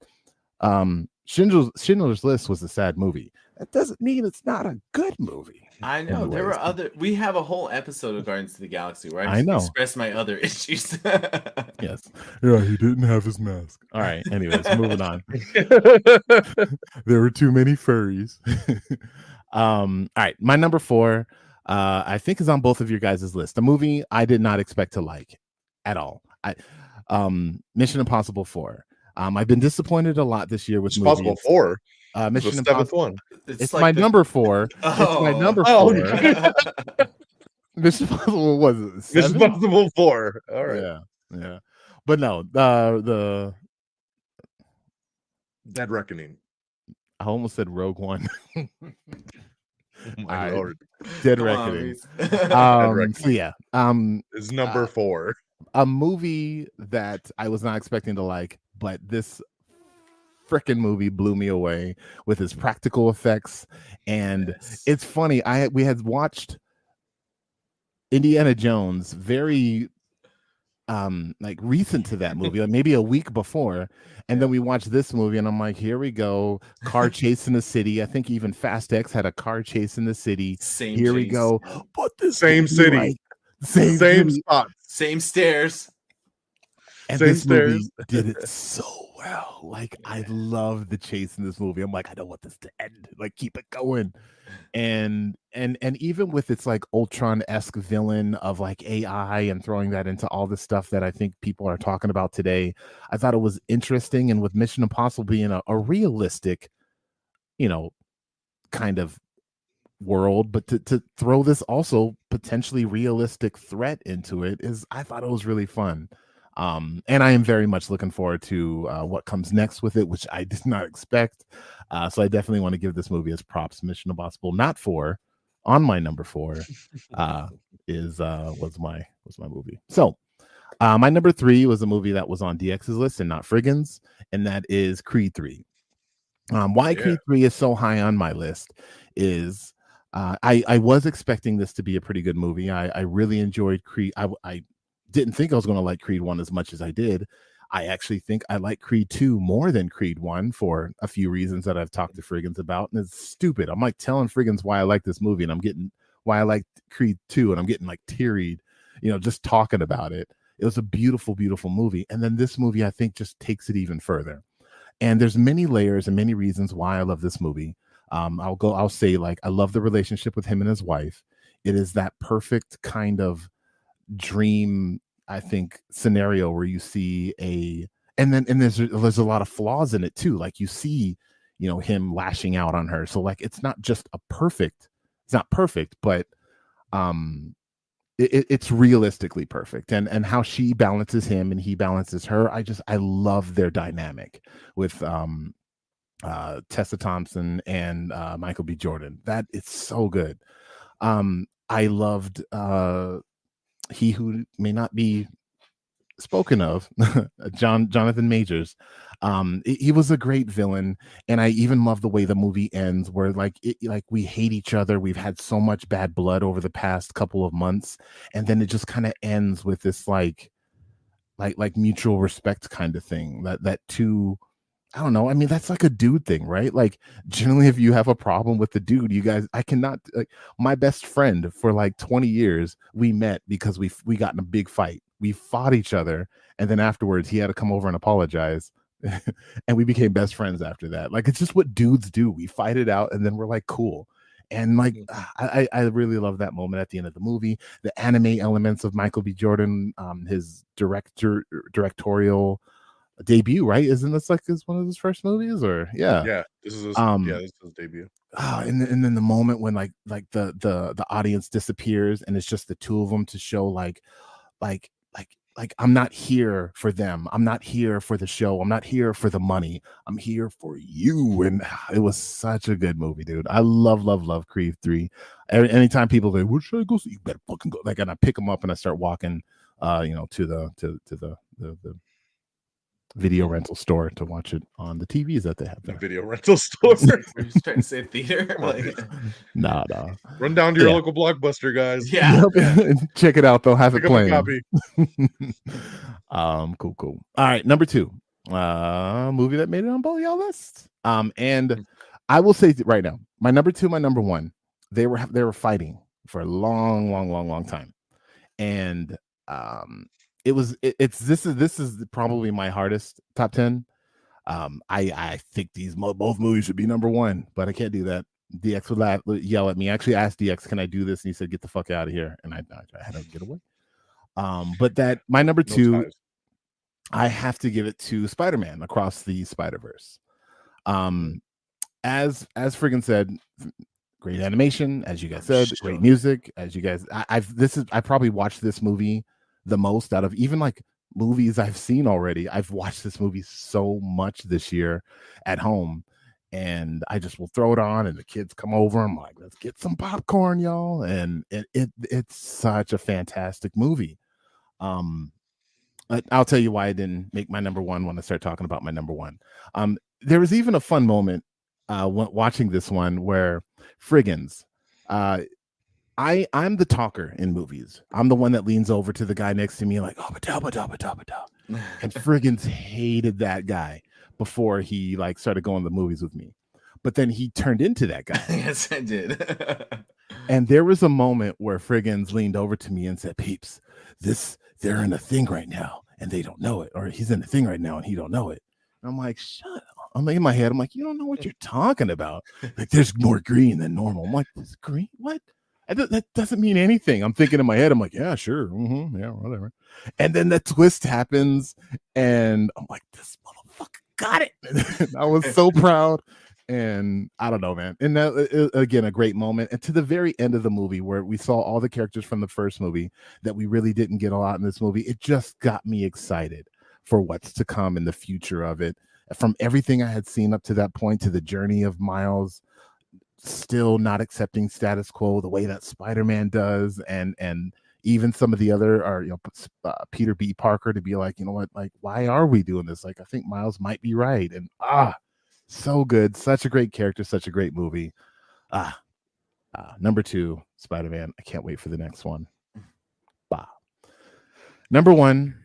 Schindler's List was a sad movie. That doesn't mean it's not a good movie. I know there were other. We have a whole episode of Guardians of the Galaxy where I express my other issues. Yes. Yeah, he didn't have his mask. All right. Anyways, moving on. There were too many furries. All right. My number 4, I think, is on both of your guys' list. A movie I did not expect to like at all. Mission Impossible 4. I've been disappointed a lot this year with Mission Impossible 4. Mission the 7th Impossible. one. It's like my number 4. It's my number 4. Mission Impossible was it 7? Mission Impossible 4. All right. Yeah. But no, the Dead Reckoning. I almost said Rogue One. Oh my Lord. Dead Reckoning. So yeah. Is number 4. A movie that I was not expecting to like, but this freaking movie blew me away with its practical effects. And it's funny, we had watched Indiana Jones very like recent to that movie, like maybe a week before, and then we watched this movie and I'm like, here we go, car chase in the city. I think even Fast X had a car chase in the city. Here we go, but the same city, like, same spot, same stairs. And this movie did it so well. Like, I love the chase in this movie. I'm like, I don't want this to end. Like, keep it going. And even with its like Ultron-esque villain of like AI and throwing that into all the stuff that I think people are talking about today, I thought it was interesting. And with Mission Impossible being a realistic, you know, kind of world, but to throw this also potentially realistic threat into it I thought it was really fun. And I am very much looking forward to what comes next with it, which I did not expect. So I definitely want to give this movie its props. Mission Impossible Not 4 on my number 4 was my movie. So my number 3 was a movie that was on DX's list and not Frigginz, and that is Creed 3. Why Creed 3 is so high on my list is I was expecting this to be a pretty good movie. I really enjoyed Creed. I didn't think I was going to like Creed 1 as much as I did. I actually think I like Creed 2 more than Creed 1 for a few reasons that I've talked to Frigginz about. And it's stupid. I'm like telling Frigginz why I like this movie, and I'm getting why I like Creed 2, and I'm getting like teary, just talking about it. It was a beautiful, beautiful movie. And then this movie, I think, just takes it even further. And there's many layers and many reasons why I love this movie. I'll say, like, I love the relationship with him and his wife. It is that perfect kind of dream, I think, scenario where you see and there's a lot of flaws in it too. Like, you see, him lashing out on her. So, like, it's not perfect, but it's realistically perfect, and how she balances him and he balances her. I love their dynamic with Tessa Thompson and Michael B. Jordan. That it's so good. I loved He Who May Not Be Spoken Of, Jonathan Majors. He was a great villain, and I even love the way the movie ends, where like we hate each other. We've had so much bad blood over the past couple of months, and then it just kind of ends with this like mutual respect kind of thing. That two, I don't know. I mean, that's like a dude thing, right? Like, generally, if you have a problem with the dude, you guys, I cannot, like, my best friend for like 20 years, we met because we got in a big fight. We fought each other. And then afterwards, he had to come over and apologize. And we became best friends after that. Like, it's just what dudes do. We fight it out, and then we're like, cool. And like, I really love that moment at the end of the movie. The anime elements of Michael B. Jordan, his directorial debut, right? Isn't this like one of his first movies? Or Yeah, this is his debut. And then the moment when like the audience disappears, and it's just the two of them to show like I'm not here for them. I'm not here for the show. I'm not here for the money. I'm here for you. And it was such a good movie, dude. I love Creed 3. Anytime people go, where should I go? So you better fucking go. Like, and I pick them up and I start walking, to the video rental store to watch it on the TVs that they have there. The video rental store. We're just trying to say theater. Like, Nah. Run down to your local Blockbuster, guys. Yeah. Check it out. They'll have Pick it playing. up a copy. Cool. All right, number 2, movie that made it on both y'all lists. And I will say right now, my number 2, my number 1, they were fighting for a long time, and this is probably my hardest top 10. I think both movies should be number 1, but I can't do that. DX would yell at me. I actually asked DX, can I do this? And he said, get the fuck out of here. And I had to get away. But that my number 2, I have to give it to Spider-Man Across the Spider-Verse. As Friggin said, great animation, as you guys said, great music, as you guys. I probably watched this movie the most out of even like movies I've seen already. I've watched this movie so much this year at home, and I just will throw it on, and the kids come over. I'm like, let's get some popcorn, y'all. And it's such a fantastic movie. I'll tell you why I didn't make my number 1 when I start talking about my number 1. There was even a fun moment watching this one where Frigginz, I'm the talker in movies. I'm the one that leans over to the guy next to me like, oh, and Frigginz hated that guy before he like started going to the movies with me. But then he turned into that guy. Yes, I did. And there was a moment where Frigginz leaned over to me and said, Peeps, they're in a thing right now and they don't know it. Or he's in a thing right now and he don't know it. And I'm like, shut up. I'm like, in my head, I'm like, you don't know what you're talking about. Like, there's more green than normal. I'm like, this green? What? That doesn't mean anything. I'm thinking in my head, I'm like, yeah, sure. Yeah, whatever. And then the twist happens, and I'm like, this motherfucker got it. I was so proud. And I don't know, man. And that, again, a great moment. And to the very end of the movie, where we saw all the characters from the first movie that we really didn't get a lot in this movie, it just got me excited for what's to come in the future of it. From everything I had seen up to that point, to the journey of Miles still not accepting status quo the way that Spider-Man does, and even some of the other Peter B. Parker to be like, you know what, like, why are we doing this? Like, I think Miles might be right. And so good, such a great character, such a great movie. Number 2, Spider-Man. I can't wait for the next one. Bah. Number 1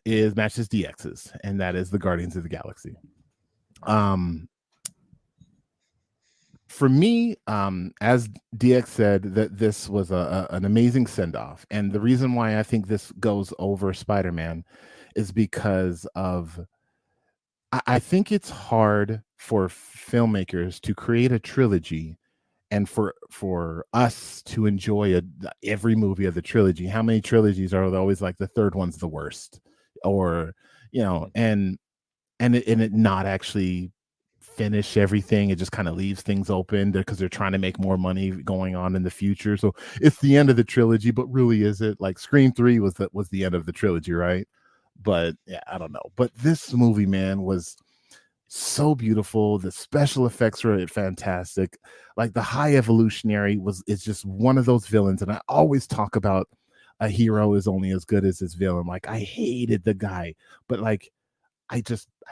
is matches DX's, and that is the Guardians of the Galaxy. For me, as DX said, that this was an amazing send-off. And the reason why I think this goes over Spider-Man is because of I think it's hard for filmmakers to create a trilogy and for us to enjoy every movie of the trilogy. How many trilogies are always like the third one's the worst, or and it not actually finish everything. It just kind of leaves things open because they're trying to make more money going on in the future. So it's the end of the trilogy, but really is it? Like Scream 3 was the end of the trilogy, right? But yeah, I don't know. But this movie, man, was so beautiful. The special effects were fantastic. Like the High Evolutionary is just one of those villains, and I always talk about a hero is only as good as his villain. Like I hated the guy, but like I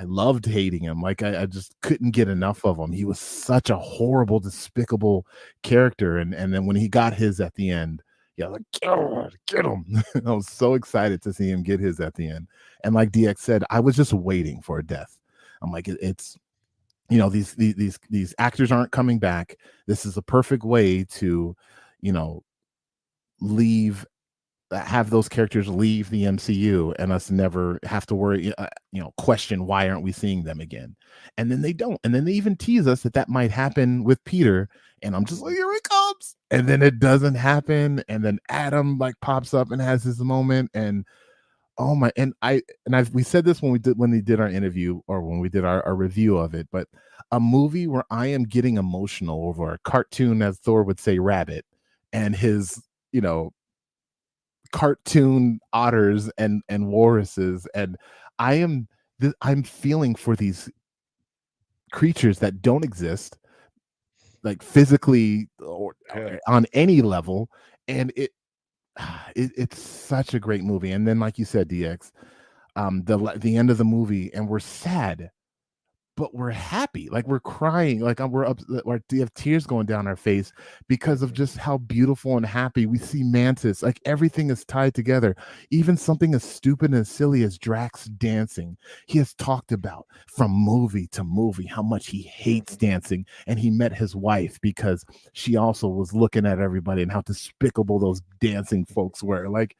loved hating him. Like I just couldn't get enough of him. He was such a horrible, despicable character. And then when he got his at the end, yeah, like get him. I was so excited to see him get his at the end. And like DX said, I was just waiting for a death. I'm like, it's these actors aren't coming back. This is a perfect way to, leave have those characters leave the MCU and us never have to worry, question why aren't we seeing them again? And then they don't. And then they even tease us that might happen with Peter. And I'm just like, here it comes. And then it doesn't happen. And then Adam like pops up and has his moment. And oh my, we said this when we did our interview or when we did our review of it, but a movie where I am getting emotional over a cartoon, as Thor would say, rabbit, and his, cartoon otters and walruses, and I'm feeling for these creatures that don't exist, like physically or on any level, and it's such a great movie. And then, like you said, DX, the end of the movie, and we're sad, but we're happy, like we're crying, like we're up, we have tears going down our face because of just how beautiful and happy we see Mantis. Like everything is tied together, even something as stupid and as silly as Drax dancing. He has talked about from movie to movie how much he hates dancing, and he met his wife because she also was looking at everybody and how despicable those dancing folks were. Like,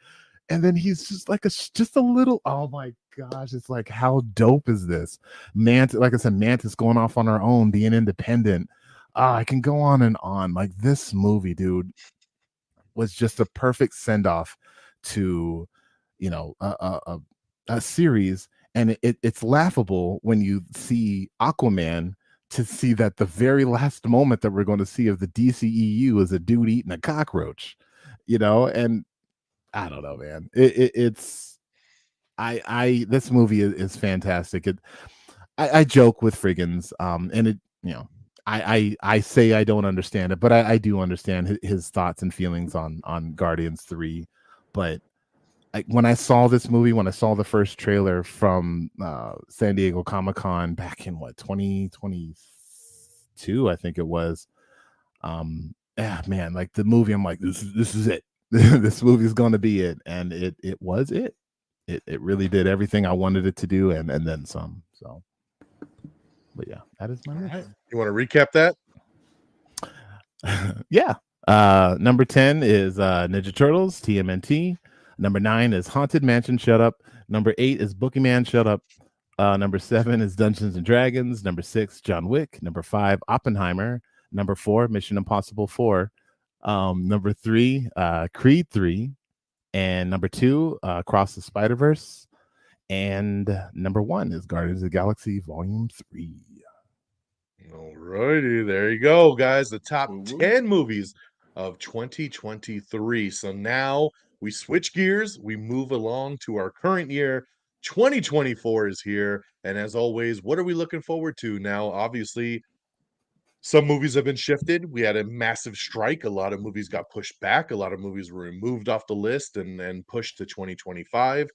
and then he's just like just a little, oh my gosh, it's like, how dope is this? Mantis, like I said, Mantis going off on her own, being independent. I can go on and on. Like this movie, dude, was just a perfect send-off to, a series. And it's laughable when you see Aquaman to see that the very last moment that we're going to see of the DCEU is a dude eating a cockroach, and I don't know, man. It's this movie is fantastic. I joke with Frigginz, and it, I say I don't understand it, but I do understand his thoughts and feelings on Guardians 3. But when I saw this movie, when I saw the first trailer from San Diego Comic-Con back in 2022, I think it was. Man, like the movie, I'm like, this is it. This movie is going to be it, and it was it. It really did everything I wanted it to do, and then some. So, but yeah, that is my list. You want to recap that? Yeah. Number 10 is Ninja Turtles TMNT. Number 9 is Haunted Mansion. Shut up. Number 8 is Boogeyman. Shut up. Number 7 is Dungeons and Dragons. Number 6, John Wick. Number 5, Oppenheimer. Number 4, Mission Impossible 4. Number 3, Creed 3, and number 2, Across the Spider-Verse, and number 1 is Guardians of the Galaxy Volume 3. All righty, there you go, guys. The top 10 movies of 2023. So now we switch gears, we move along to our current year. 2024 is here, and as always, what are we looking forward to now? Obviously, some movies have been shifted. We had a massive strike. A lot of movies got pushed back. A lot of movies were removed off the list and pushed to 2025.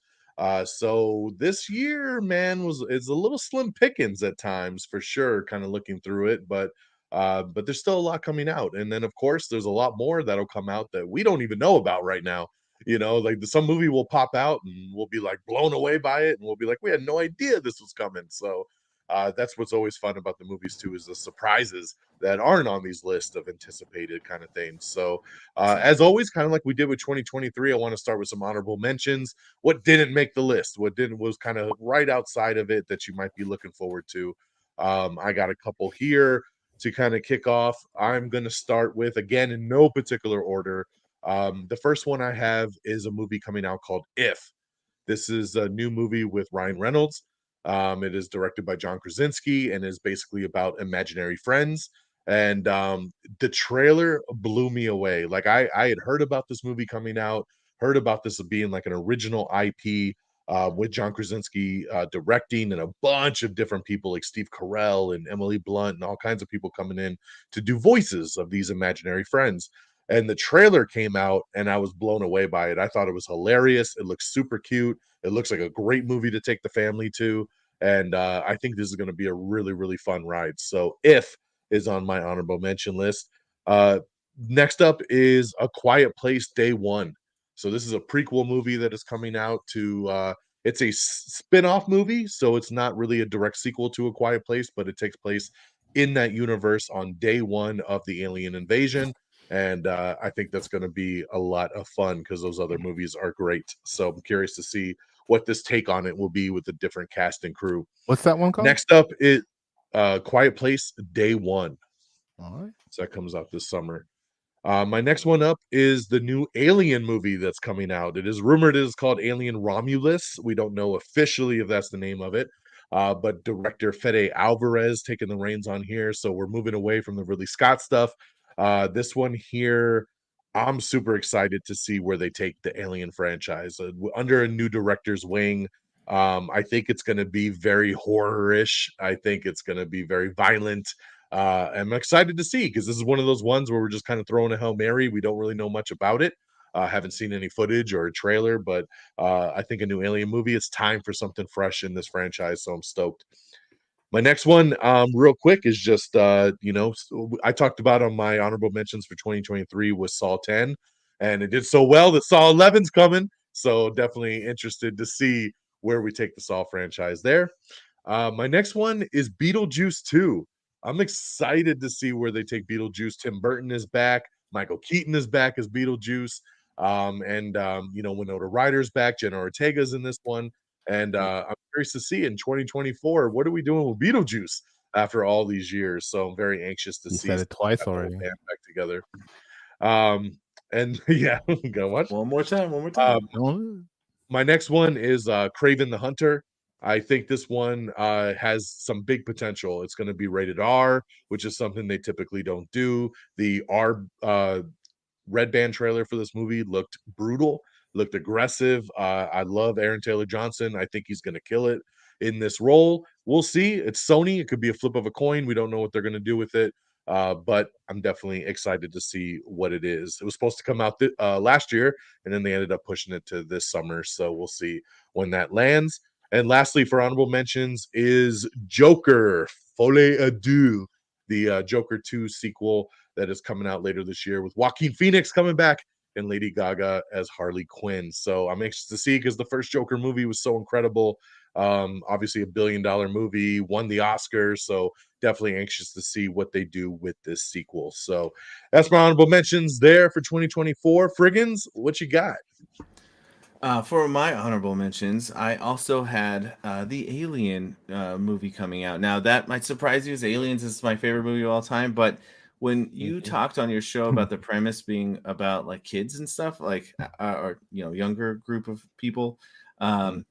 So this year, man, it's a little slim pickings at times for sure, kind of looking through it. But But there's still a lot coming out. And then, of course, there's a lot more that'll come out that we don't even know about right now. Like some movie will pop out and we'll be like blown away by it. And we'll be like, we had no idea this was coming. So that's what's always fun about the movies, too, is the surprises that aren't on these lists of anticipated kind of things. So, as always, kind of like we did with 2023, I want to start with some honorable mentions. What didn't make the list? What didn't was kind of right outside of it that you might be looking forward to. I got a couple here to kind of kick off. I'm going to start with, again, in no particular order. The first one I have is a movie coming out called If. This is a new movie with Ryan Reynolds. It is directed by John Krasinski and is basically about imaginary friends. And the trailer blew me away. Like I had heard about this movie coming out, heard about this being like an original IP with John Krasinski directing and a bunch of different people like Steve Carell and Emily Blunt and all kinds of people coming in to do voices of these imaginary friends. And the trailer came out and I was blown away by it. I thought it was hilarious. It looks super cute. It looks like a great movie to take the family to. And I think this is going to be a really, really fun ride. So If is on my honorable mention list. Next up is A Quiet Place Day One. So this is a prequel movie that is coming out to it's a spin-off movie, so it's not really a direct sequel to A Quiet Place, but it takes place in that universe on day one of the alien invasion. And I think that's going to be a lot of fun because those other movies are great. So I'm curious to see what this take on it will be with the different cast and crew. What's that one called? Next up is Quiet Place Day One. All right. So that comes out this summer. My next one up is the new Alien movie that's coming out. It is rumored it is called Alien Romulus. We don't know officially if that's the name of it, but director Fede Alvarez taking the reins on here. So we're moving away from the Ridley Scott stuff. This one here, I'm super excited to see where they take the Alien franchise under a new director's wing. I think it's going to be very horror-ish. I think it's going to be very violent. I'm excited to see because this is one of those ones where we're just kind of throwing a Hail Mary. We don't really know much about it. Haven't seen any footage or a trailer, but I think a new Alien movie. It's time for something fresh in this franchise, so I'm stoked. My next one, real quick, is just I talked about on my honorable mentions for 2023 was Saw 10, and it did so well that Saw 11's coming. So definitely interested to see where we take the Saw franchise there. My next one is Beetlejuice 2. I'm excited to see where they take Beetlejuice. Tim Burton is back. Michael Keaton is back as Beetlejuice. Winona Ryder's back. Jenna Ortega's in this one. And I'm curious to see in 2024, what are we doing with Beetlejuice after all these years? So I'm very anxious to You see said it twice the whole already. band back together. And yeah, gonna watch one more time. My next one is Craven the Hunter. I think this one has some big potential. It's going to be rated R, which is something they typically don't do. The R red band trailer for this movie looked brutal, looked aggressive. I love Aaron Taylor Johnson. I think he's going to kill it in this role. We'll see. It's Sony. It could be a flip of a coin. We don't know what they're going to do with it. But I'm definitely excited to see what it is. It was supposed to come out last year, and then they ended up pushing it to this summer. So we'll see when that lands. And lastly, for honorable mentions is Joker, Folie à Deux, the Joker 2 sequel that is coming out later this year with Joaquin Phoenix coming back and Lady Gaga as Harley Quinn. So I'm anxious to see because the first Joker movie was so incredible. Obviously, $1 billion movie, won the Oscar. So definitely anxious to see what they do with this sequel. So that's my honorable mentions there for 2024. Frigginz, what you got? For my honorable mentions, I also had the Alien movie coming out. Now, that might surprise you, as Aliens is my favorite movie of all time. But when you talked on your show about the premise being about like kids and stuff, like or younger group of people,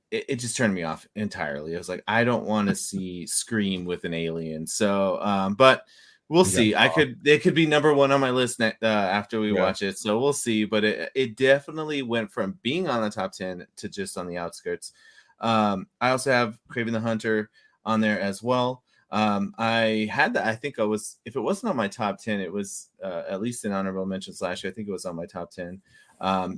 it just turned me off entirely. I was like, I don't want to see Scream with an alien. So, but we'll see. It could be number one on my list after we watch it. So we'll see. But it definitely went from being on the top 10 to just on the outskirts. I also have Craven the Hunter on there as well. I had that. I think if it wasn't on my top 10, it was at least an honorable mentions last year. I think it was on my top 10.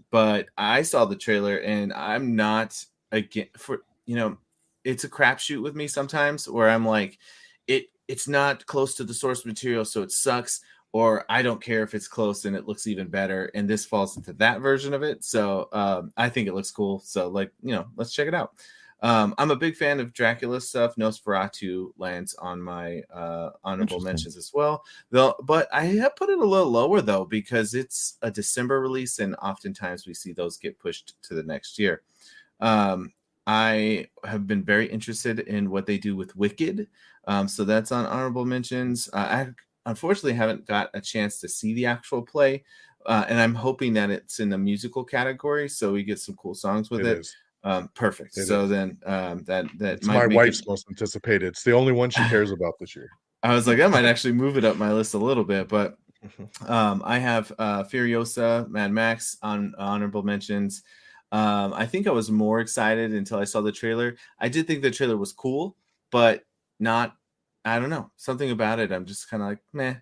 But I saw the trailer and I'm not it's a crapshoot with me sometimes where I'm like, it's not close to the source material, so it sucks, or I don't care if it's close and it looks even better. And this falls into that version of it. So I think it looks cool. So like, let's check it out. I'm a big fan of Dracula stuff. Nosferatu lands on my honorable mentions as well. Though, but I have put it a little lower though, because it's a December release, and oftentimes we see those get pushed to the next year. I have been very interested in what they do with Wicked. So that's on honorable mentions. I unfortunately haven't got a chance to see the actual play. And I'm hoping that it's in the musical category, so we get some cool songs with it. Perfect. So then that it's might my make wife's it... most anticipated. It's the only one she cares about this year. I was like, I might actually move it up my list a little bit, but I have Furiosa, Mad Max on honorable mentions. I think I was more excited until I saw the trailer. I did think the trailer was cool, but not, I don't know, something about it. I'm just kind of like, meh.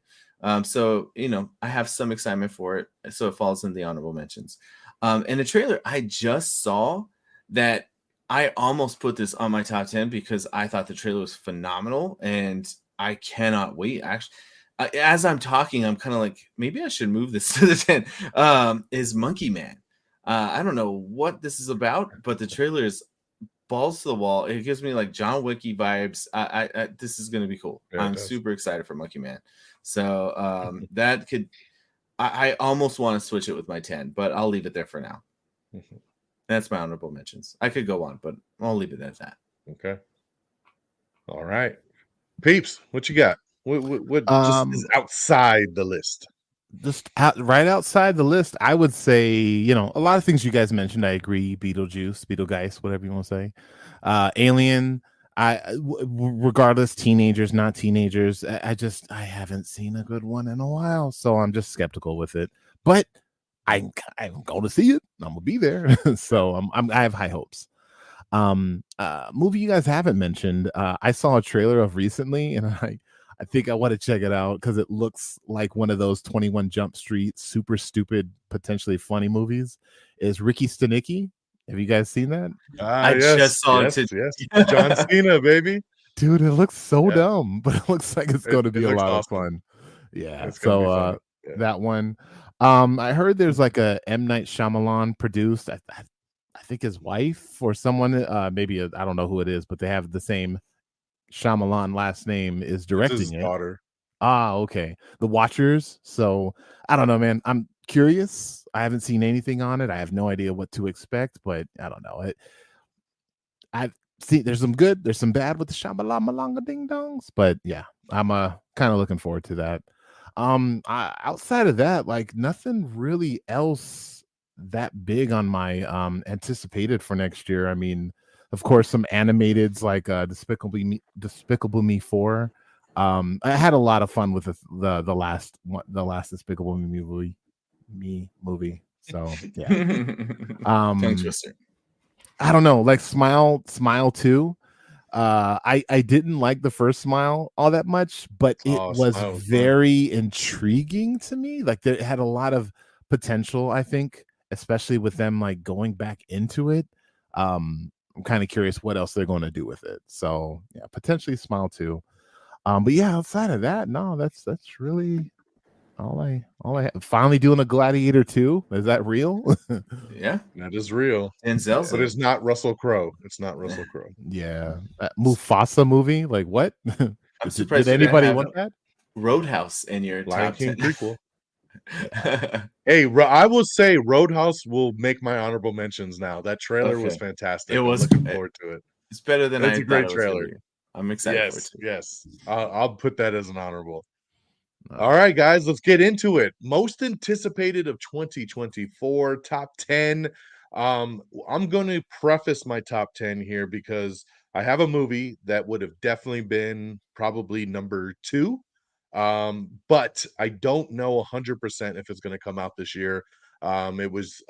So, I have some excitement for it. So it falls in the honorable mentions. And the trailer I just saw that I almost put this on my top 10 because I thought the trailer was phenomenal and I cannot wait. Actually, as I'm talking, I'm kind of like, maybe I should move this to the 10. Is Monkey Man. I don't know what this is about, but the trailer is balls to the wall. It gives me like John Wicky vibes. This is going to be cool. Yeah, I'm super excited for Monkey Man. So that could, I almost want to switch it with my 10, but I'll leave it there for now. That's my honorable mentions. I could go on, but I'll leave it at that. Okay. All right. Peeps, what you got? What just is outside the list? Just right outside the list, I would say, a lot of things you guys mentioned. I agree. Beetlejuice, Beetlegeist, whatever you want to say. Alien. Regardless, teenagers, not teenagers. I haven't seen a good one in a while, so I'm just skeptical with it. But I'm going to see it. I'm gonna be there, so I have high hopes. Movie you guys haven't mentioned. I saw a trailer of recently, and I think I want to check it out because it looks like one of those 21 Jump Street super stupid, potentially funny movies. Is Ricky Stenicki? Have you guys seen that? I just saw it. Yes. John Cena, baby. Dude, it looks so dumb, but it looks like it's going to be a lot of fun. Yeah. So that one. I heard there's like a M. Night Shyamalan produced. I think his wife or someone, maybe I don't know who it is, but they have the same Shyamalan last name is directing his it. Daughter. Okay. The Watchers. So I don't know, man. I'm curious. I haven't seen anything on it. I have no idea what to expect, but I don't know. I've seen there's some good, there's some bad with the Shyamalan ding dongs, but yeah, I'm kind of looking forward to that. Outside of that, like nothing really else that big on my anticipated for next year. I mean, of course, some animateds like Despicable Me 4. I had a lot of fun with the last Despicable Me movie. So yeah. Tongue twister. I don't know, like Smile 2. I didn't like the first Smile all that much, but it was very intriguing to me. Like it had a lot of potential, I think, especially with them like going back into it. I'm kind of curious what else they're going to do with it. So yeah, potentially Smile 2. But yeah, outside of that, no, that's really all I finally doing a Gladiator 2. Is that real? Yeah, that is real. Denzel's but it's not Russell Crowe. It's not Russell Crowe. Yeah, that Mufasa movie. Like what? I'm surprised. Did anybody want that? Roadhouse in your Lion top King 10 prequel. Hey, I will say Roadhouse will make my honorable mentions now. That trailer was fantastic. It was. I'm looking forward to it. It's better than That's I a great thought it trailer. was. I'm excited for it too. Yes. I'll put that as an honorable. All right, guys, let's get into it. Most anticipated of 2024, top 10. I'm going to preface my top 10 here because I have a movie that would have definitely been probably number 2. But I don't know 100% if it's going to come out this year. It was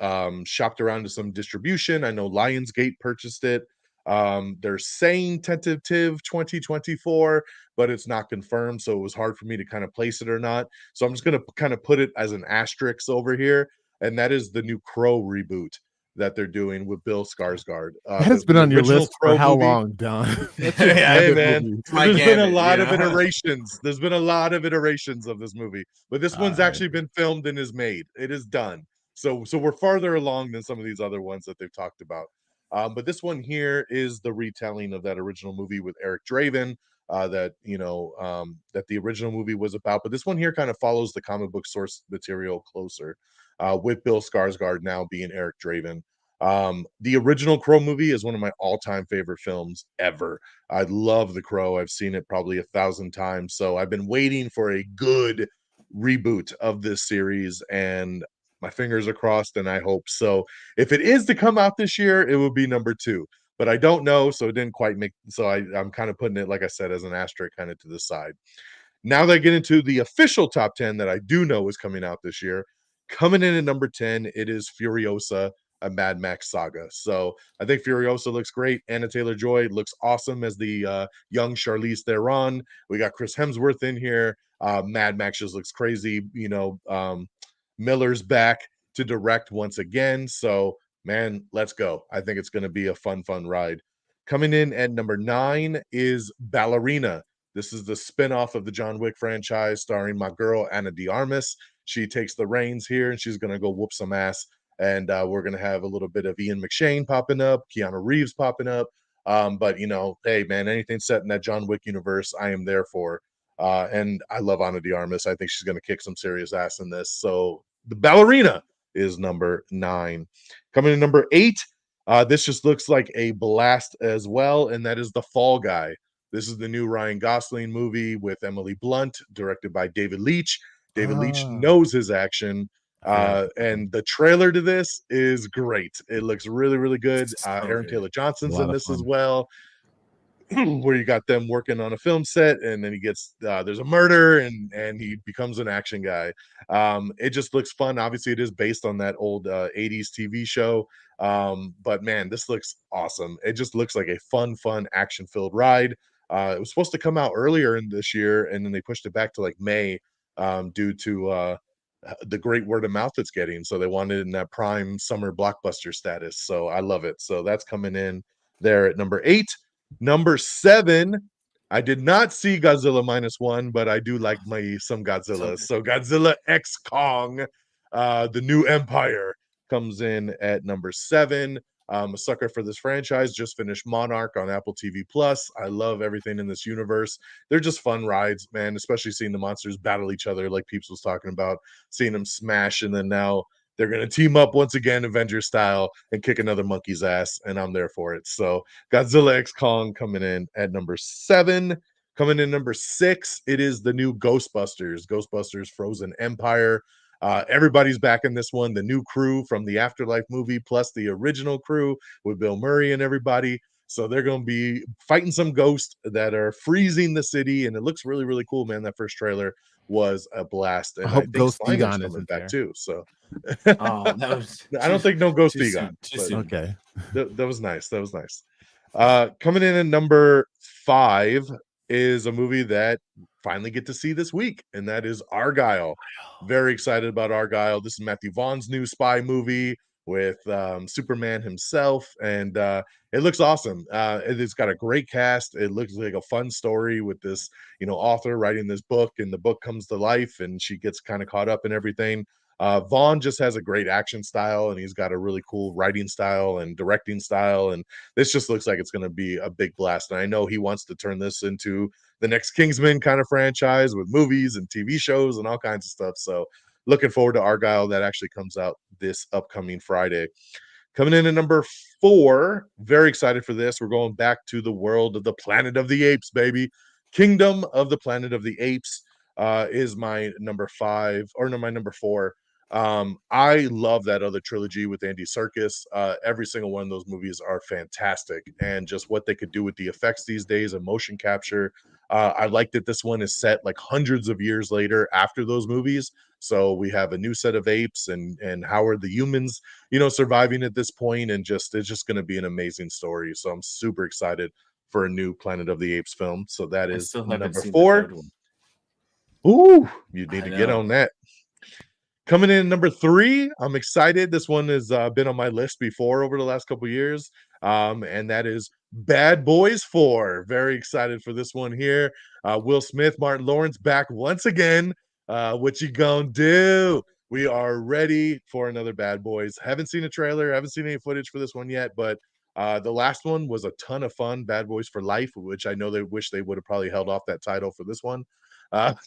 shopped around to some distribution. I know Lionsgate purchased it. They're saying tentative 2024, but it's not confirmed, so it was hard for me to kind of place it or not. So I'm just going to kind of put it as an asterisk over here, and that is the new Crow reboot that they're doing with Bill Skarsgård. That has been The on your original list for Crow how movie. long, Don? That's your Yeah. Hey Gambit man, movie. It's my there's been a Gambit, lot you of know? iterations. There's been a lot of iterations of this movie, but this All one's right. actually been filmed and is made. It is done. So we're farther along than some of these other ones that they've talked about. But this one here is the retelling of that original movie with Eric Draven, that that the original movie was about. But this one here kind of follows the comic book source material closer, with Bill Skarsgård now being Eric Draven. The original Crow movie is one of my all-time favorite films ever. I love The Crow. I've seen it probably 1,000 times. So I've been waiting for a good reboot of this series, and my fingers are crossed, and I hope so. If it is to come out this year, it will be number 2. But I don't know, so it didn't quite make. So I'm kind of putting it, like I said, as an asterisk kind of to the side. Now that I get into the official top 10 that I do know is coming out this year, coming in at number 10, it is Furiosa, a Mad Max saga. So I think Furiosa looks great. Anna Taylor-Joy looks awesome as the young Charlize Theron. We got Chris Hemsworth in here. Mad Max just looks crazy. Miller's back to direct once again. So, man, let's go. I think it's going to be a fun ride. Coming in at number 9 is Ballerina. This is the spin-off of the John Wick franchise, starring my girl Anna de Armas. She takes the reins here, and she's going to go whoop some ass. And we're going to have a little bit of Ian McShane popping up, Keanu Reeves popping up. But, hey, man, anything set in that John Wick universe, I am there for. And I love Ana de Armas. I think she's going to kick some serious ass in this. So the Ballerina is number 9. Coming in number 8, this just looks like a blast as well, and that is The Fall Guy. This is the new Ryan Gosling movie with Emily Blunt, directed by David Leitch. David Leitch knows his action. And the trailer to this is great. It looks really, really good. Aaron Taylor Johnson's in this as well. Where you got them working on a film set, and then he gets there's a murder, and he becomes an action guy. It just looks fun. Obviously, it is based on that old 80s TV show. But man, this looks awesome. It just looks like a fun action-filled ride. It was supposed to come out earlier in this year, and then they pushed it back to like May, due to the great word of mouth it's getting. So they wanted it in that prime summer blockbuster status. So I love it. So that's coming in there at number 8. Number 7, I did not see Godzilla -1, but I do like some Godzilla. So Godzilla X Kong, the new Empire, comes in at number 7. I'm a sucker for this franchise. Just finished Monarch on Apple TV Plus. I love everything in this universe. They're just fun rides, man, especially seeing the monsters battle each other like Peeps was talking about, seeing them smash, and then now they're going to team up once again, Avengers style, and kick another monkey's ass, and I'm there for it. So Godzilla X Kong coming in at number 7. Coming in number 6, it is the new Ghostbusters Frozen Empire. Everybody's back in this one. The new crew from the Afterlife movie, plus the original crew with Bill Murray and everybody. So they're going to be fighting some ghosts that are freezing the city, and it looks really, really cool, man. That first trailer was a blast, and I hope think Ghost Slimer's Egon coming isn't back there. too. So Oh, that was I don't think no Ghost too Egon. soon. Too But soon. Okay. that was nice. That was nice. Coming in at number 5 is a movie that finally get to see this week, and that is Argyle. Very excited about Argyle. This is Matthew Vaughn's new spy movie with Superman himself, and it looks awesome. It's got a great cast. It looks like a fun story with this, author writing this book, and the book comes to life, and she gets kind of caught up in everything. Vaughn just has a great action style, and he's got a really cool writing style and directing style, and this just looks like it's going to be a big blast. And I know he wants to turn this into the next Kingsman kind of franchise with movies and TV shows and all kinds of stuff. So looking forward to Argyle. That actually comes out this upcoming Friday. Coming in at number 4, very excited for this. We're going back to the world of the Planet of the Apes, baby. Kingdom of the Planet of the Apes is my number 5, or no, my number 4. I love that other trilogy with Andy Serkis. Every single one of those movies are fantastic, and just what they could do with the effects these days and motion capture. I like that this one is set like hundreds of years later after those movies. So we have a new set of apes, and how are the humans, surviving at this point, and it's just going to be an amazing story. So I'm super excited for a new Planet of the Apes film. So that I is still haven't number seen the 4. third one. Ooh, you need I to get know. on that. Coming in number 3, I'm excited. This one has been on my list before over the last couple years, and that is Bad Boys 4. Very excited for this one here. Will Smith, Martin Lawrence back once again. What you gonna do? We are ready for another Bad Boys. Haven't seen a trailer, haven't seen any footage for this one yet, but the last one was a ton of fun. Bad Boys for Life, which I know they wish they would have probably held off that title for this one. But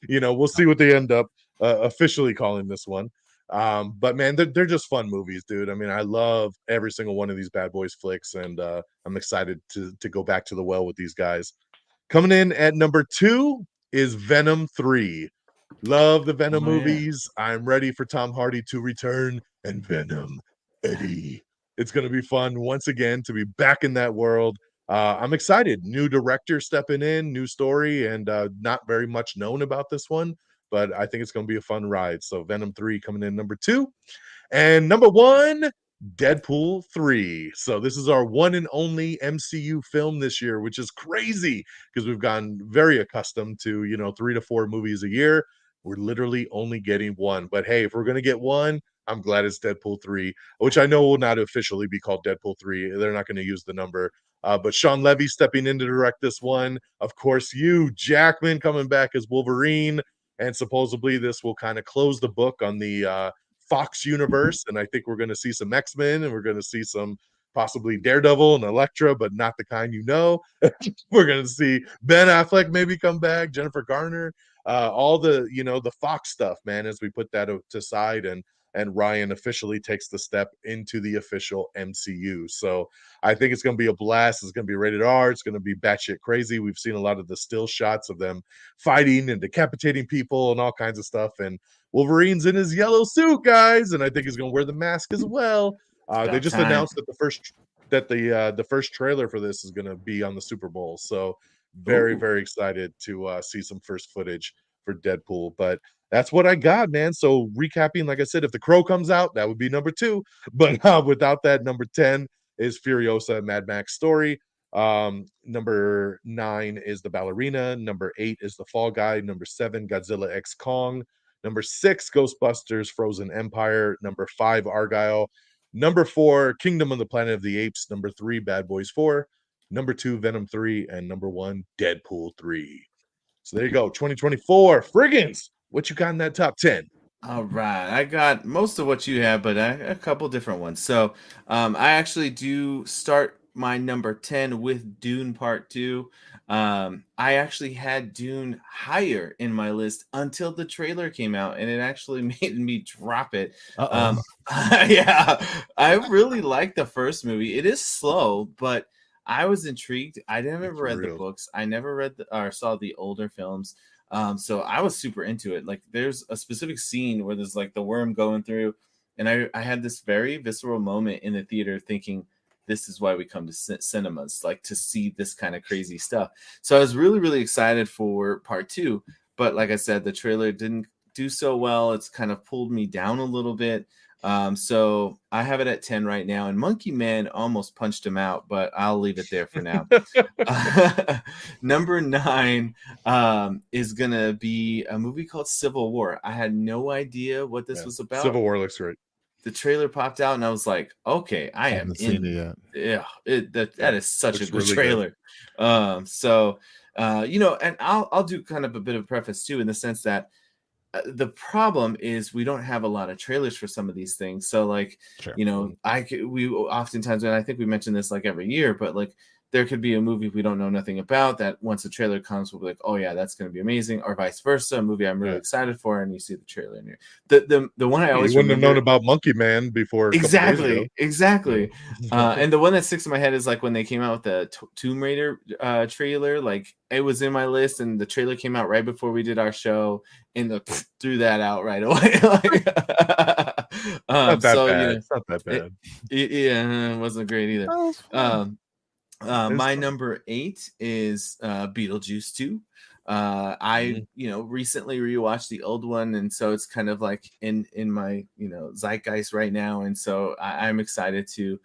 we'll see what they end up officially calling this one. But man, they're just fun movies, dude. I mean, I love every single one of these Bad Boys flicks, and I'm excited to go back to the well with these guys. Coming in at number 2 is Venom 3. Love the Venom movies. I'm ready for Tom Hardy to return and Venom Eddie. It's going to be fun once again to be back in that world. I'm excited. New director stepping in, new story, and not very much known about this one, but I think it's going to be a fun ride. So Venom 3 coming in number 2. And number 1, Deadpool 3. So this is our one and only MCU film this year, which is crazy because we've gotten very accustomed to 3 to 4 movies a year. We're literally only getting one. But hey, if we're going to get one, I'm glad it's Deadpool 3, which I know will not officially be called Deadpool 3. They're not going to use the number. But Sean Levy stepping in to direct this one. Of course, Hugh Jackman coming back as Wolverine. And supposedly this will kind of close the book on the Fox universe. And I think we're going to see some X-Men, and we're going to see some possibly Daredevil and Elektra, but not the kind We're going to see Ben Affleck maybe come back, Jennifer Garner, all the Fox stuff, man, as we put that aside, and Ryan officially takes the step into the official MCU. So I think it's going to be a blast. It's going to be rated R. It's going to be batshit crazy. We've seen a lot of the still shots of them fighting and decapitating people and all kinds of stuff. And Wolverine's in his yellow suit, guys, and I think he's going to wear the mask as well. They just announced that the first trailer for this is going to be on the Super Bowl. So very, very excited to see some first footage for Deadpool. But that's what I got, man. So recapping, like I said, if The Crow comes out, that would be number 2. But without that, number 10 is Furiosa Mad Max Story. Number 9 is The Ballerina. Number 8 is The Fall Guy. Number 7, Godzilla X Kong. Number 6, Ghostbusters Frozen Empire. Number 5, Argyle. Number 4, Kingdom of the Planet of the Apes. Number 3, Bad Boys 4. Number 2, Venom 3. And number 1, Deadpool 3. So there you go, 2024. Frigginz, what you got in that top 10? All right, I got most of what you have, but a couple different ones. So I actually do start my number 10 with Dune Part 2. I actually had Dune higher in my list until the trailer came out, and it actually made me drop it. Yeah, I really liked the first movie. It is slow, but I was intrigued. I never read the books. I never read or saw the older films. So I was super into it. Like, there's a specific scene where there's like the worm going through, and I had this very visceral moment in the theater thinking, this is why we come to cinemas, like to see this kind of crazy stuff. So I was really, really excited for part 2. But like I said, the trailer didn't do so well. It's kind of pulled me down a little bit. So I have it at 10 right now, and Monkey Man almost punched him out, but I'll leave it there for now. Number 9 is gonna be a movie called Civil War. I had no idea what this was about. Civil War looks great. The trailer popped out, and I was like, "Okay, I haven't seen it yet." Yeah, that is such a good trailer. And I'll do kind of a bit of preface too, in the sense that the problem is we don't have a lot of trailers for some of these things. So like, we oftentimes, and I think we mention this like every year, but like there could be a movie we don't know nothing about that once the trailer comes, we'll be like, oh yeah, that's going to be amazing, or vice versa, a movie I'm really excited for, and you see the trailer in here. The one I always wouldn't have known about Monkey Man before. Exactly. And the one that sticks in my head is like when they came out with the Tomb Raider trailer. Like, it was in my list, and the trailer came out right before we did our show, and threw that out right away. Not that bad. It's not that bad. It wasn't great either. My number 8 is Beetlejuice 2. I recently rewatched the old one, and so it's kind of like in my zeitgeist right now, and so I'm excited to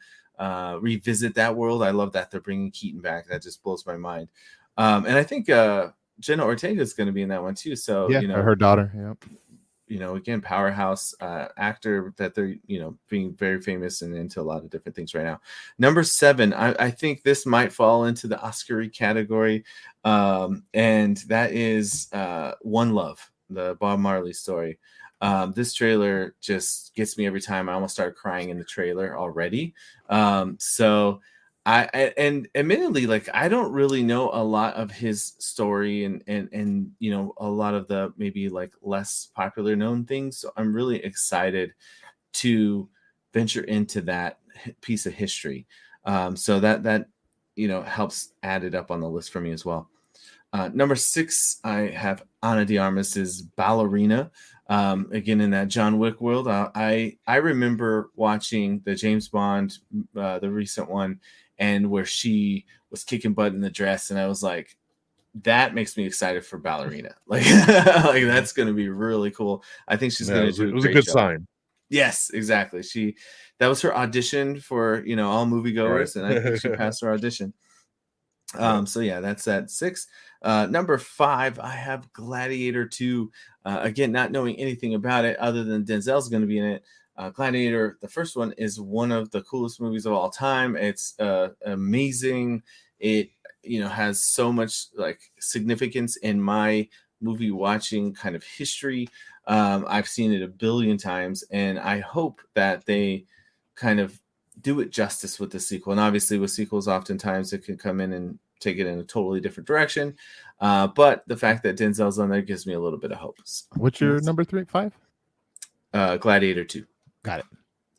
revisit that world. I love that they're bringing Keaton back. That just blows my mind. And I think Jenna Ortega is going to be in that one too. So her daughter. Yep. again, powerhouse actor that they're, being very famous and into a lot of different things right now. Number 7, I think this might fall into the Oscar category. And that is One Love, the Bob Marley story. This trailer just gets me every time. I almost started crying in the trailer already. So and admittedly, like, I don't really know a lot of his story and a lot of the maybe like less popular known things. So I'm really excited to venture into that piece of history. So that helps add it up on the list for me as well. Number 6, I have Ana de Armas's Ballerina. Again, in that John Wick world, I remember watching the James Bond, the recent one, and where she was kicking butt in the dress, and I was like, that makes me excited for Ballerina. Like, like that's going to be really cool. I think she's going to do. It was a good sign. Yes, exactly. That was her audition for all moviegoers, and I think she passed her audition. So yeah, that's at 6. Number 5, I have Gladiator 2. Again, not knowing anything about it other than Denzel's going to be in it. Gladiator, the first one, is one of the coolest movies of all time. It's amazing. It has so much like significance in my movie watching kind of history. I've seen it a billion times, and I hope that they kind of do it justice with the sequel. And obviously with sequels, oftentimes it can come in and take it in a totally different direction. But the fact that Denzel's on there gives me a little bit of hope. What's your number 5? Gladiator 2. Got it.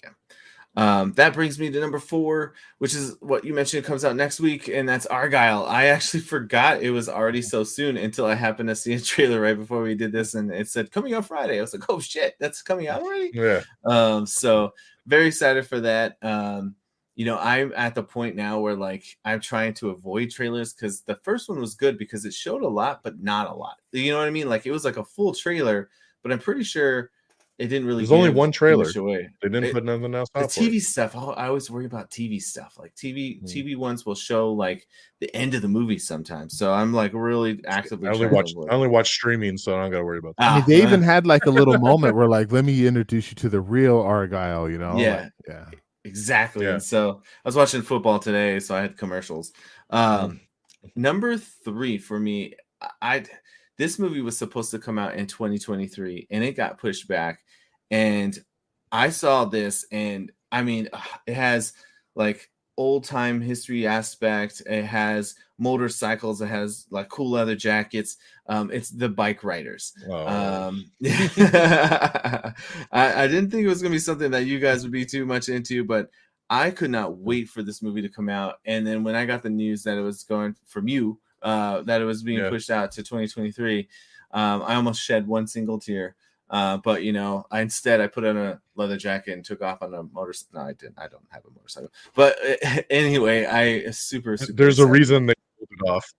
Yeah. That brings me to number 4, which is what you mentioned comes out next week, and that's Argyle. I actually forgot it was already so soon until I happened to see a trailer right before we did this, and it said coming out Friday. I was like, oh shit, that's coming out already? Yeah. So very excited for that. I'm at the point now where like I'm trying to avoid trailers, because the first one was good because it showed a lot, but not a lot. You know what I mean? Like, it was like a full trailer, but I'm pretty sure it didn't really. There's only one trailer. Away. They didn't put nothing else out. The TV stuff, I always worry about TV stuff. Like TV ones will show like the end of the movie sometimes. So I'm like really actively. I only watch streaming, so I don't got to worry about that. I mean, they even had like a little moment where like, let me introduce you to the real Argyle. Yeah. Like, yeah. Exactly. Yeah. And so I was watching football today, so I had commercials. Number 3 for me, this movie was supposed to come out in 2023, and it got pushed back. And I saw this, and I mean, it has like old time history aspect. It has motorcycles. It has like cool leather jackets. It's the Bike Riders. Oh. I didn't think it was gonna be something that you guys would be too much into, but I could not wait for this movie to come out. And then when I got the news that it was going from you, that it was being pushed out to 2023, I almost shed one single tear. But I put on a leather jacket and took off on a motorcycle. No, I didn't. I don't have a motorcycle. But anyway, I super. There's a reason they pulled it off.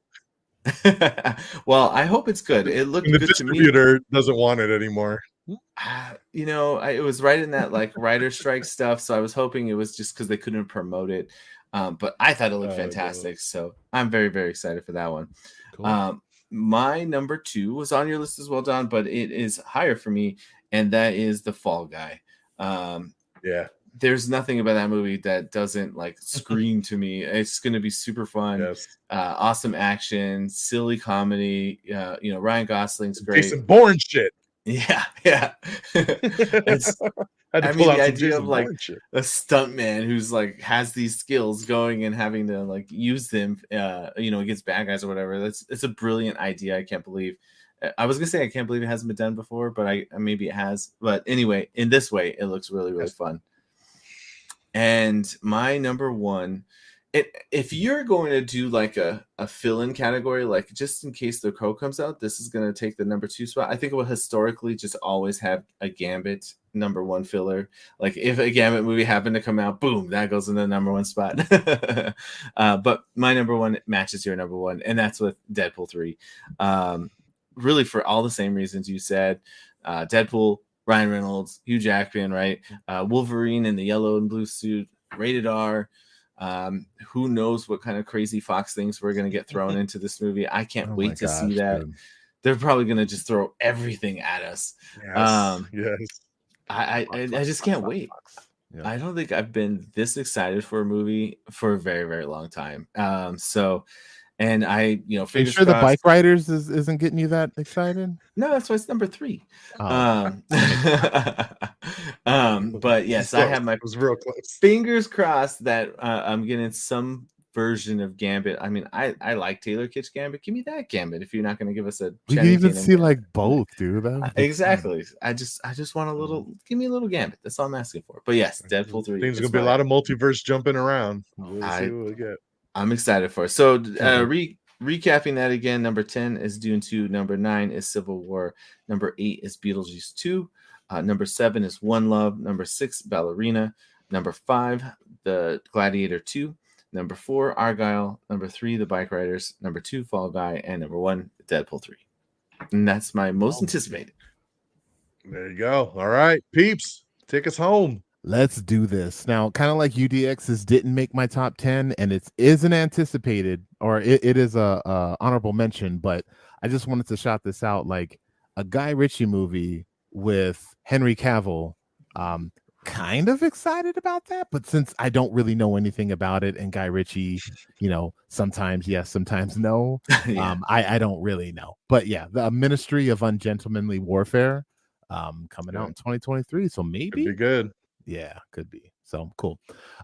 Well, I hope it's good. It looked good to me. The distributor doesn't want it anymore. It was right in that like writer strike stuff, so I was hoping it was just because they couldn't promote it. But I thought it looked fantastic, so I'm very, very excited for that one. Cool. My number 2 was on your list as well, Don, but it is higher for me, and that is The Fall Guy. Yeah. There's nothing about that movie that doesn't like scream to me. It's going to be super fun. Yes. Awesome action, silly comedy. Ryan Gosling's great. Jason Bourne shit. Yeah. The idea of like a stuntman who's like has these skills going and having to like use them, against bad guys or whatever. It's a brilliant idea. I can't believe. I was gonna say I can't believe it hasn't been done before, but maybe it has. But anyway, in this way, it looks really, really fun. And my number 1, if you're going to do like a fill-in category, like just in case The Crow comes out, this is going to take the number 2 spot. I think it will historically just always have a Gambit number 1 filler. Like if a Gambit movie happened to come out, boom, that goes in the number 1 spot. But my number 1 matches your number 1, and that's with Deadpool 3. Really for all the same reasons you said. Deadpool, Ryan Reynolds, Hugh Jackman, right? Wolverine in the yellow and blue suit, rated R. Who knows what kind of crazy Fox things we're going to get thrown into this movie. I can't wait to see that. they're probably gonna just throw everything at us. Yes. Yes. I just can't wait. Yeah. I don't think I've been this excited for a movie for a very, very long time. And I, Are you fingers sure the crossed. Bike Riders isn't getting you that excited? No, that's why it's number 3. Oh. But yes, I have my It was real close. fingers crossed that I'm getting some version of Gambit. I mean, I like Taylor Kitsch Gambit. Give me that Gambit if you're not going to give us a. We can Channing even Tatum see Gambit. like both, dude. That would be Exactly. I just want a little. Give me a little Gambit. That's all I'm asking for. But yes, Deadpool 3. There's gonna be a lot of multiverse jumping around. We'll see what we get. I'm excited for it. So recapping that again, number 10 is Dune 2. Number 9 is Civil War. Number 8 is Beetlejuice 2. Number 7 is One Love. Number 6, Ballerina. Number 5, The Gladiator 2. Number 4, Argyle. Number 3, The Bike Riders. Number 2, Fall Guy. And number 1, Deadpool 3. And that's my most anticipated. There you go. All right, Peeps, take us home. Let's do this now. Kind of like UDX's didn't make my top 10, and it isn't anticipated, or it is a honorable mention. But I just wanted to shout this out, like a Guy Ritchie movie with Henry Cavill. Kind of excited about that, but since I don't really know anything about it, and Guy Ritchie, sometimes yes, sometimes no. Yeah. I don't really know, but yeah, the Ministry of Ungentlemanly Warfare, coming out in 2023. So maybe Could be good. Yeah, could be. So cool.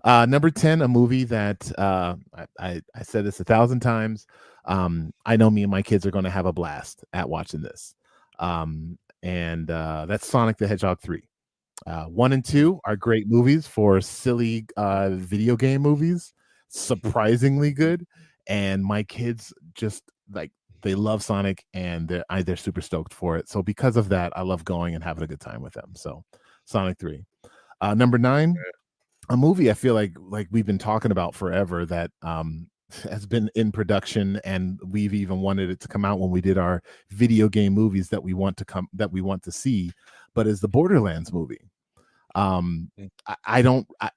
Number 10, a movie that I said this 1,000 times. I know me and my kids are going to have a blast at watching this. And that's Sonic the Hedgehog 3. 1 and 2 are great movies for silly video game movies. Surprisingly good. And my kids just like they love Sonic, and they're super stoked for it. So because of that, I love going and having a good time with them. So Sonic 3. Number 9, a movie I feel like we've been talking about forever that has been in production, and we've even wanted it to come out when we did our video game movies that we want to see, but is the Borderlands movie.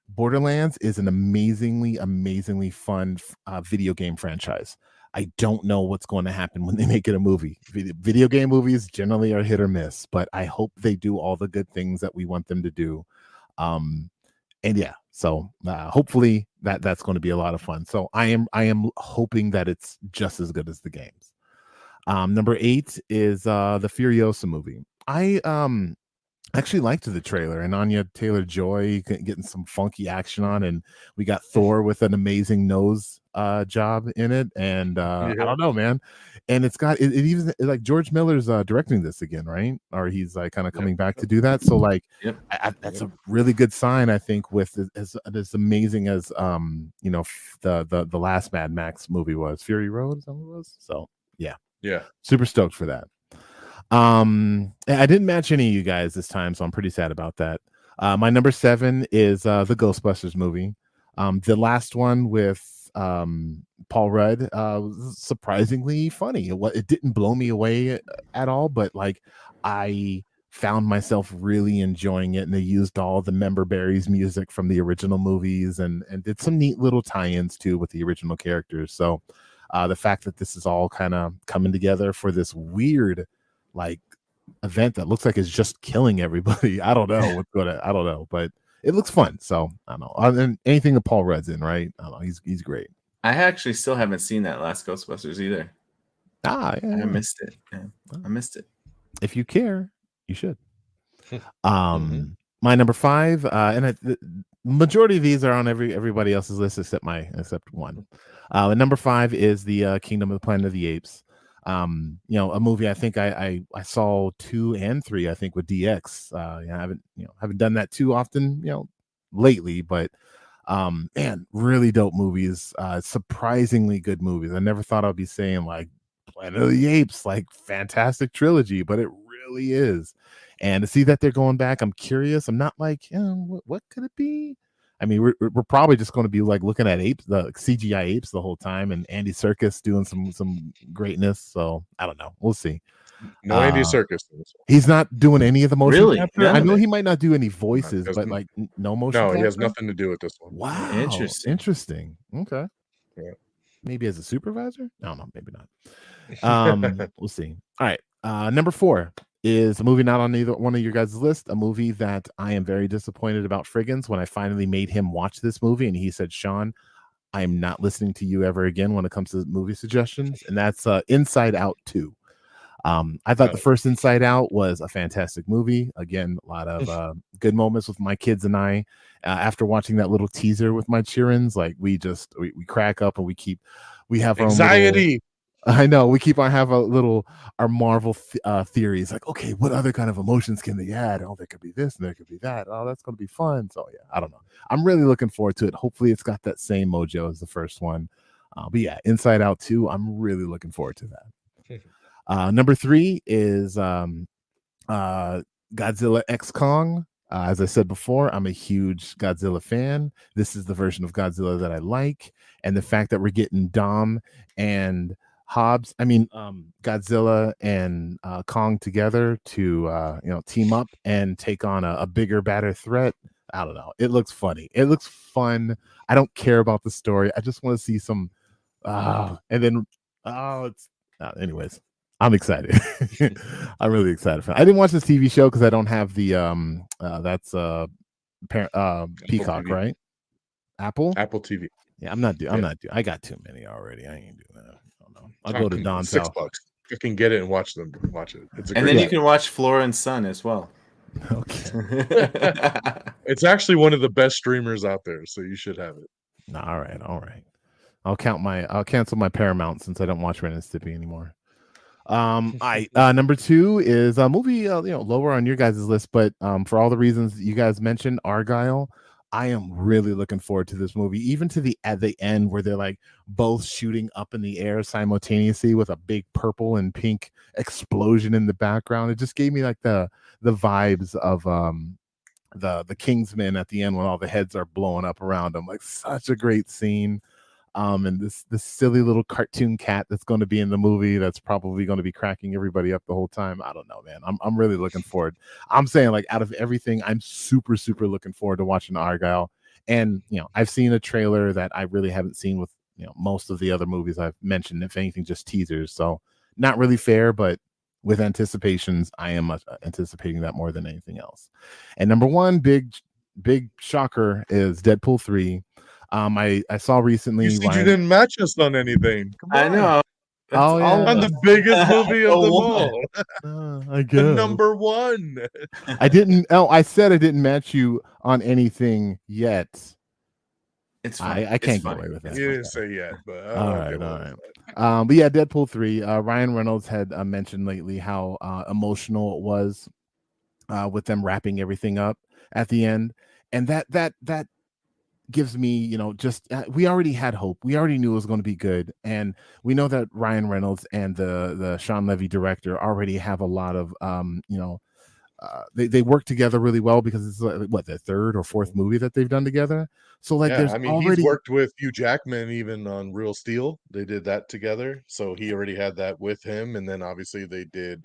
Borderlands is an amazingly fun video game franchise. I don't know what's going to happen when they make it a movie. Video game movies generally are hit or miss, but I hope they do all the good things that we want them to do. And yeah, so hopefully that's going to be a lot of fun. So I am hoping that it's just as good as the games. Number 8 is the Furiosa movie. I actually liked the trailer, and Anya Taylor-Joy getting some funky action on, and we got Thor with an amazing nose job in it, and I don't know, man. And it's got it even like George Miller's directing this again, right? Or he's like kind of coming back to do that. So like, that's a really good sign, I think, with as amazing as the last Mad Max movie was, Fury Road, is that what it was? So yeah, super stoked for that. I didn't match any of you guys this time, so I'm pretty sad about that. My number 7 is the Ghostbusters movie. The last one with Paul Rudd was surprisingly funny. It didn't blow me away at all, but like I found myself really enjoying it, and they used all the Member Berries music from the original movies and did some neat little tie-ins too with the original characters. So the fact that this is all kind of coming together for this weird like event that looks like it's just killing everybody. I don't know, but it looks fun. So I don't know. And anything that Paul Rudd's in, right? I don't know. He's great. I actually still haven't seen that last Ghostbusters either. Yeah. I missed it. Yeah, I missed it. If you care, you should. My number 5, and the majority of these are on everybody else's list except one. And number 5 is the Kingdom of the Planet of the Apes. A movie I think I saw 2 and 3, I think, with DX. I haven't done that too often, lately, but man, really dope movies, surprisingly good movies. I never thought I'd be saying like Planet of the Apes, like fantastic trilogy, but it really is. And to see that they're going back, I'm curious. I'm not like, what could it be? I mean, we're probably just going to be like looking at apes, the CGI apes the whole time, and Andy Serkis doing some greatness. So I don't know. We'll see. No Andy Serkis. He's not doing any of the motion Really? capture. I know he might not do any voices, but like no motion. No, he has nothing to do with this one. Wow, interesting. Okay. Yeah. Maybe as a supervisor? I don't know. Maybe not. We'll see. All right. Number 4 is a movie not on either one of your guys' list. A movie that I am very disappointed about Frigginz when I finally made him watch this movie, and he said, "Sean, I am not listening to you ever again when it comes to movie suggestions." And that's Inside Out 2. I thought the first Inside Out was a fantastic movie. Again, a lot of good moments with my kids and I. After watching that little teaser with my cheerins, like we crack up and we have our own Anxiety. I know we keep on have our Marvel theories. Like, okay, what other kind of emotions can they add? Oh, there could be this and there could be that. Oh, that's going to be fun. So yeah, I don't know. I'm really looking forward to it. Hopefully, it's got that same mojo as the first one. But yeah, Inside Out 2. I'm really looking forward to that. Number 3 is Godzilla X Kong. As I said before, I'm a huge Godzilla fan. This is the version of Godzilla that I like, and the fact that we're getting Dom and Godzilla and Kong together to team up and take on a bigger, badder threat. I don't know. It looks funny. It looks fun. I don't care about the story. I just want to see some. Anyways, I'm excited. I'm really excited for it. I didn't watch this TV show because I don't have the Peacock, TV. right? Apple TV. Yeah, I'm not doing. I got too many already. I ain't doing that. I'll go to Don's house. $6. You can get it and watch it. And then you can watch Flora and Son as well. Okay. It's actually one of the best streamers out there, so you should have it. All right. I'll cancel my Paramount since I don't watch Ren and Stimpy anymore. Number 2 is a movie lower on your guys' list, but for all the reasons you guys mentioned, Argyle. I am really looking forward to this movie, even to at the end where they're like both shooting up in the air simultaneously with a big purple and pink explosion in the background. It just gave me like the vibes of the Kingsman at the end when all the heads are blowing up around them. Like, such a great scene. And this silly little cartoon cat that's going to be in the movie that's probably going to be cracking everybody up the whole time. I don't know, man. I'm really looking forward. I'm saying, like, out of everything, I'm super looking forward to watching Argyle. And I've seen a trailer that I really haven't seen with most of the other movies I've mentioned. If anything, just teasers. So not really fair, but with anticipations, I am anticipating that more than anything else. And number 1 big shocker is Deadpool 3. I saw recently. You didn't match us on anything. I know. On the biggest movie of them all. I guess. The number 1. I didn't. Oh, I said I didn't match you on anything yet. It's fine. I can't get away with that. You didn't say yet, but all right. But yeah, Deadpool 3. Ryan Reynolds had mentioned lately how emotional it was with them wrapping everything up at the end, and that gives me, we already had hope. We already knew it was going to be good, and we know that Ryan Reynolds and the Sean Levy director already have a lot of they work together really well because it's the 3rd or 4th movie that they've done together. So like, he's worked with Hugh Jackman even on Real Steel. They did that together, so he already had that with him. And then obviously they did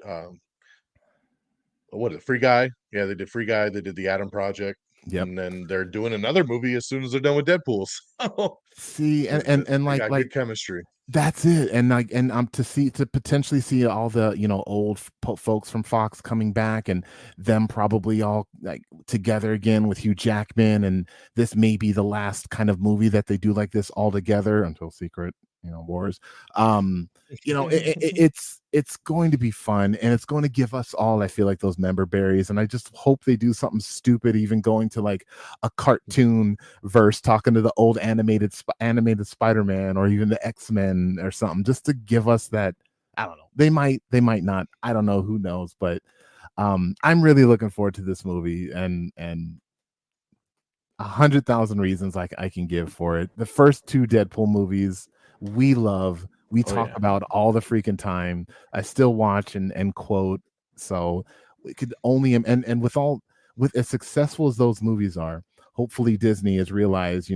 Free Guy. Yeah, they did Free Guy. They did the Atom Project. Yep. And then they're doing another movie as soon as they're done with Deadpool. See, and like good chemistry. That's it. And to potentially see all the old folks from Fox coming back and them probably all like together again with Hugh Jackman, and this may be the last kind of movie that they do like this all together until Secret Wars. It's going to be fun, and it's going to give us all, I feel like, those member berries. And I just hope they do something stupid, even going to like a cartoon verse, talking to the old animated Spider-Man or even the X-Men or something, just to give us that. I don't know. They might not. I don't know. Who knows? But I'm really looking forward to this movie, and 100,000 reasons I can give for it. The first 2 Deadpool movies we love. We talk about all the freaking time. I still watch and quote. So we could only and with as successful as those movies are, hopefully Disney has realized,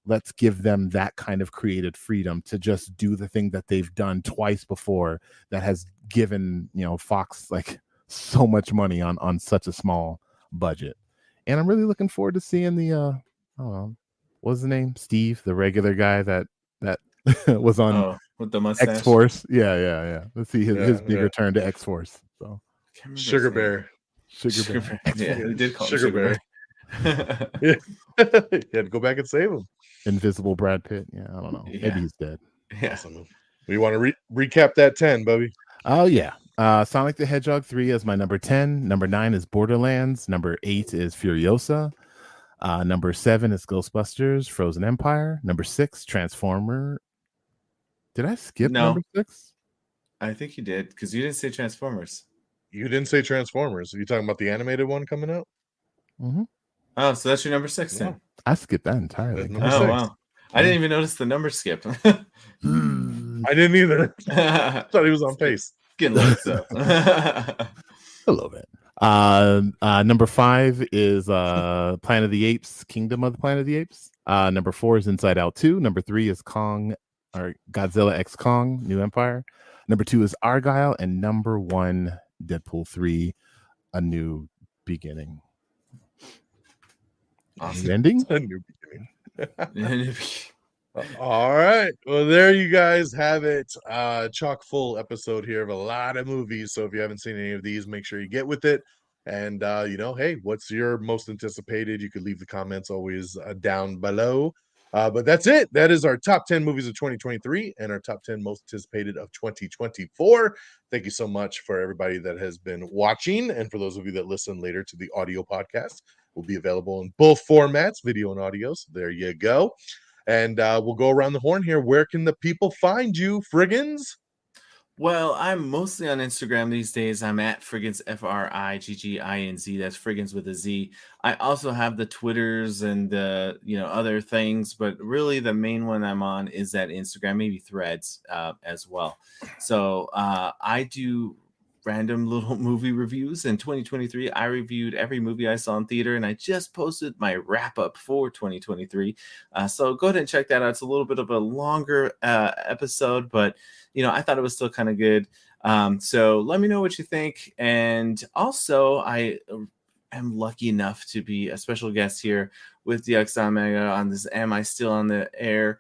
let's give them that kind of creative freedom to just do the thing that they've done twice before that has given, Fox like so much money on such a small budget. And I'm really looking forward to seeing what's the name? Steve, the regular guy that was on with the mustache. X-Force. Yeah. Let's see his big yeah. return to X-Force. So Can't remember his Sugar name. Bear. Sugar Bear. Yeah, they did call him Sugar Sugar Bear. Bear. Yeah. You had to go back and save him. Invisible Brad Pitt. Yeah, I don't know. Yeah. Maybe he's dead. Yeah. Awesome. We want to recap that 10, Bubby. Oh yeah. Sonic the Hedgehog 3 is my number 10. Number 9 is Borderlands. Number 8 is Furiosa. Number 7 is Ghostbusters, Frozen Empire. Number 6, Transformer. Did I skip No. number 6? I think you did, because you didn't say Transformers. You didn't say Transformers. Are you talking about the animated one coming out? Mm-hmm. Oh, so that's your number 6 then. No. I skipped that entirely. Number Oh 6. wow. I didn't even notice the number skip. I didn't either. Thought he was on pace. Getting looks up. A little bit. Number 5 is Planet of the Apes, Kingdom of the Planet of the Apes. Number 4 is Inside Out 2. Number 3 is Godzilla X Kong, New Empire. Number 2 is Argyle, and number 1, Deadpool 3, A New Beginning. Awesome. Ending? A new beginning. All right. Well, there you guys have it. Chock full episode here of a lot of movies. So if you haven't seen any of these, make sure you get with it. And hey, what's your most anticipated? You could leave the comments always down below. But that's it. That is our top 10 movies of 2023 and our top 10 most anticipated of 2024. Thank you so much for everybody that has been watching. And for those of you that listen later to the audio podcast, will be available in both formats, video and audio. So there you go. And we'll go around the horn here. Where can the people find you, Frigginz? Well, I'm mostly on Instagram these days. I'm at Frigginz, Frigginz. That's Frigginz with a Z. I also have the Twitters and the other things, but really the main one I'm on is that Instagram, maybe Threads as well. So I do random little movie reviews. In 2023, I reviewed every movie I saw in theater, and I just posted my wrap up for 2023. So go ahead and check that out. It's a little bit of a longer episode, but I thought it was still kind of good. So let me know what you think. And also, I am lucky enough to be a special guest here with DONMEGA on this Am I Still on the Air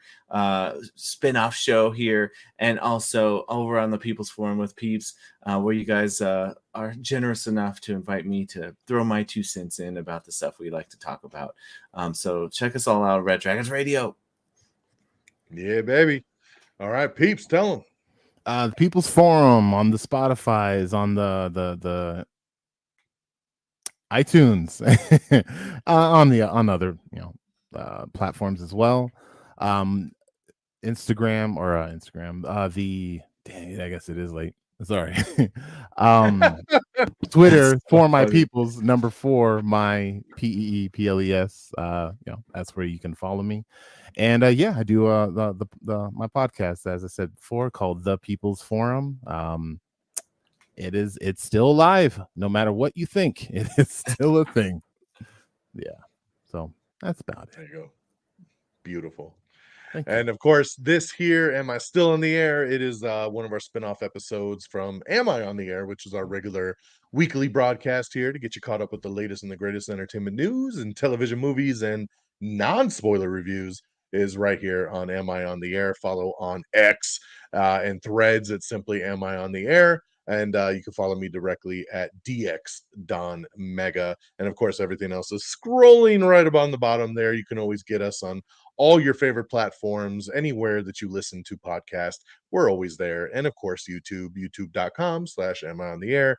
spin-off show here, and also over on the People's Forum with Peeps, where you guys are generous enough to invite me to throw my 2 cents in about the stuff we like to talk about. So check us all out, Red Dragons Radio. Yeah, baby. All right, Peeps, tell them. The People's Forum on the Spotify's, on the iTunes, on other platforms as well. Instagram. I guess it is late. Sorry. Twitter for my peoples, number 4, my PEEPLES. That's where you can follow me. And I do my podcast, as I said before, called The People's Forum. It's still alive, no matter what you think. It is still a thing. Yeah. So that's about it. There you go. Beautiful. And of course, this here, Am I Still on the Air? It is one of our spin-off episodes from Am I on the Air, which is our regular weekly broadcast here to get you caught up with the latest and the greatest entertainment news and television, movies, and non-spoiler reviews, is right here on Am I on the Air. Follow on X and Threads. It's simply Am I on the Air. And you can follow me directly at DONMEGA. And of course, everything else is scrolling right on the bottom there. You can always get us on all your favorite platforms, anywhere that you listen to podcasts. We're always there. And of course, youtube.com/Am I on the Air.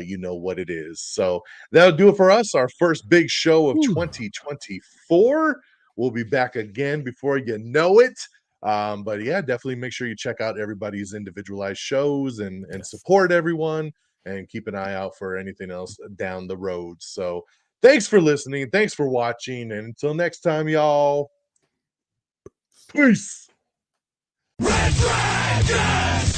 You know what it is. So that'll do it for us. Our first big show of 2024. We'll be back again before you know it. But yeah, definitely make sure you check out everybody's individualized shows and support everyone, and keep an eye out for anything else down the road. So thanks for listening. Thanks for watching. And until next time, y'all. Peace. Red Dragons!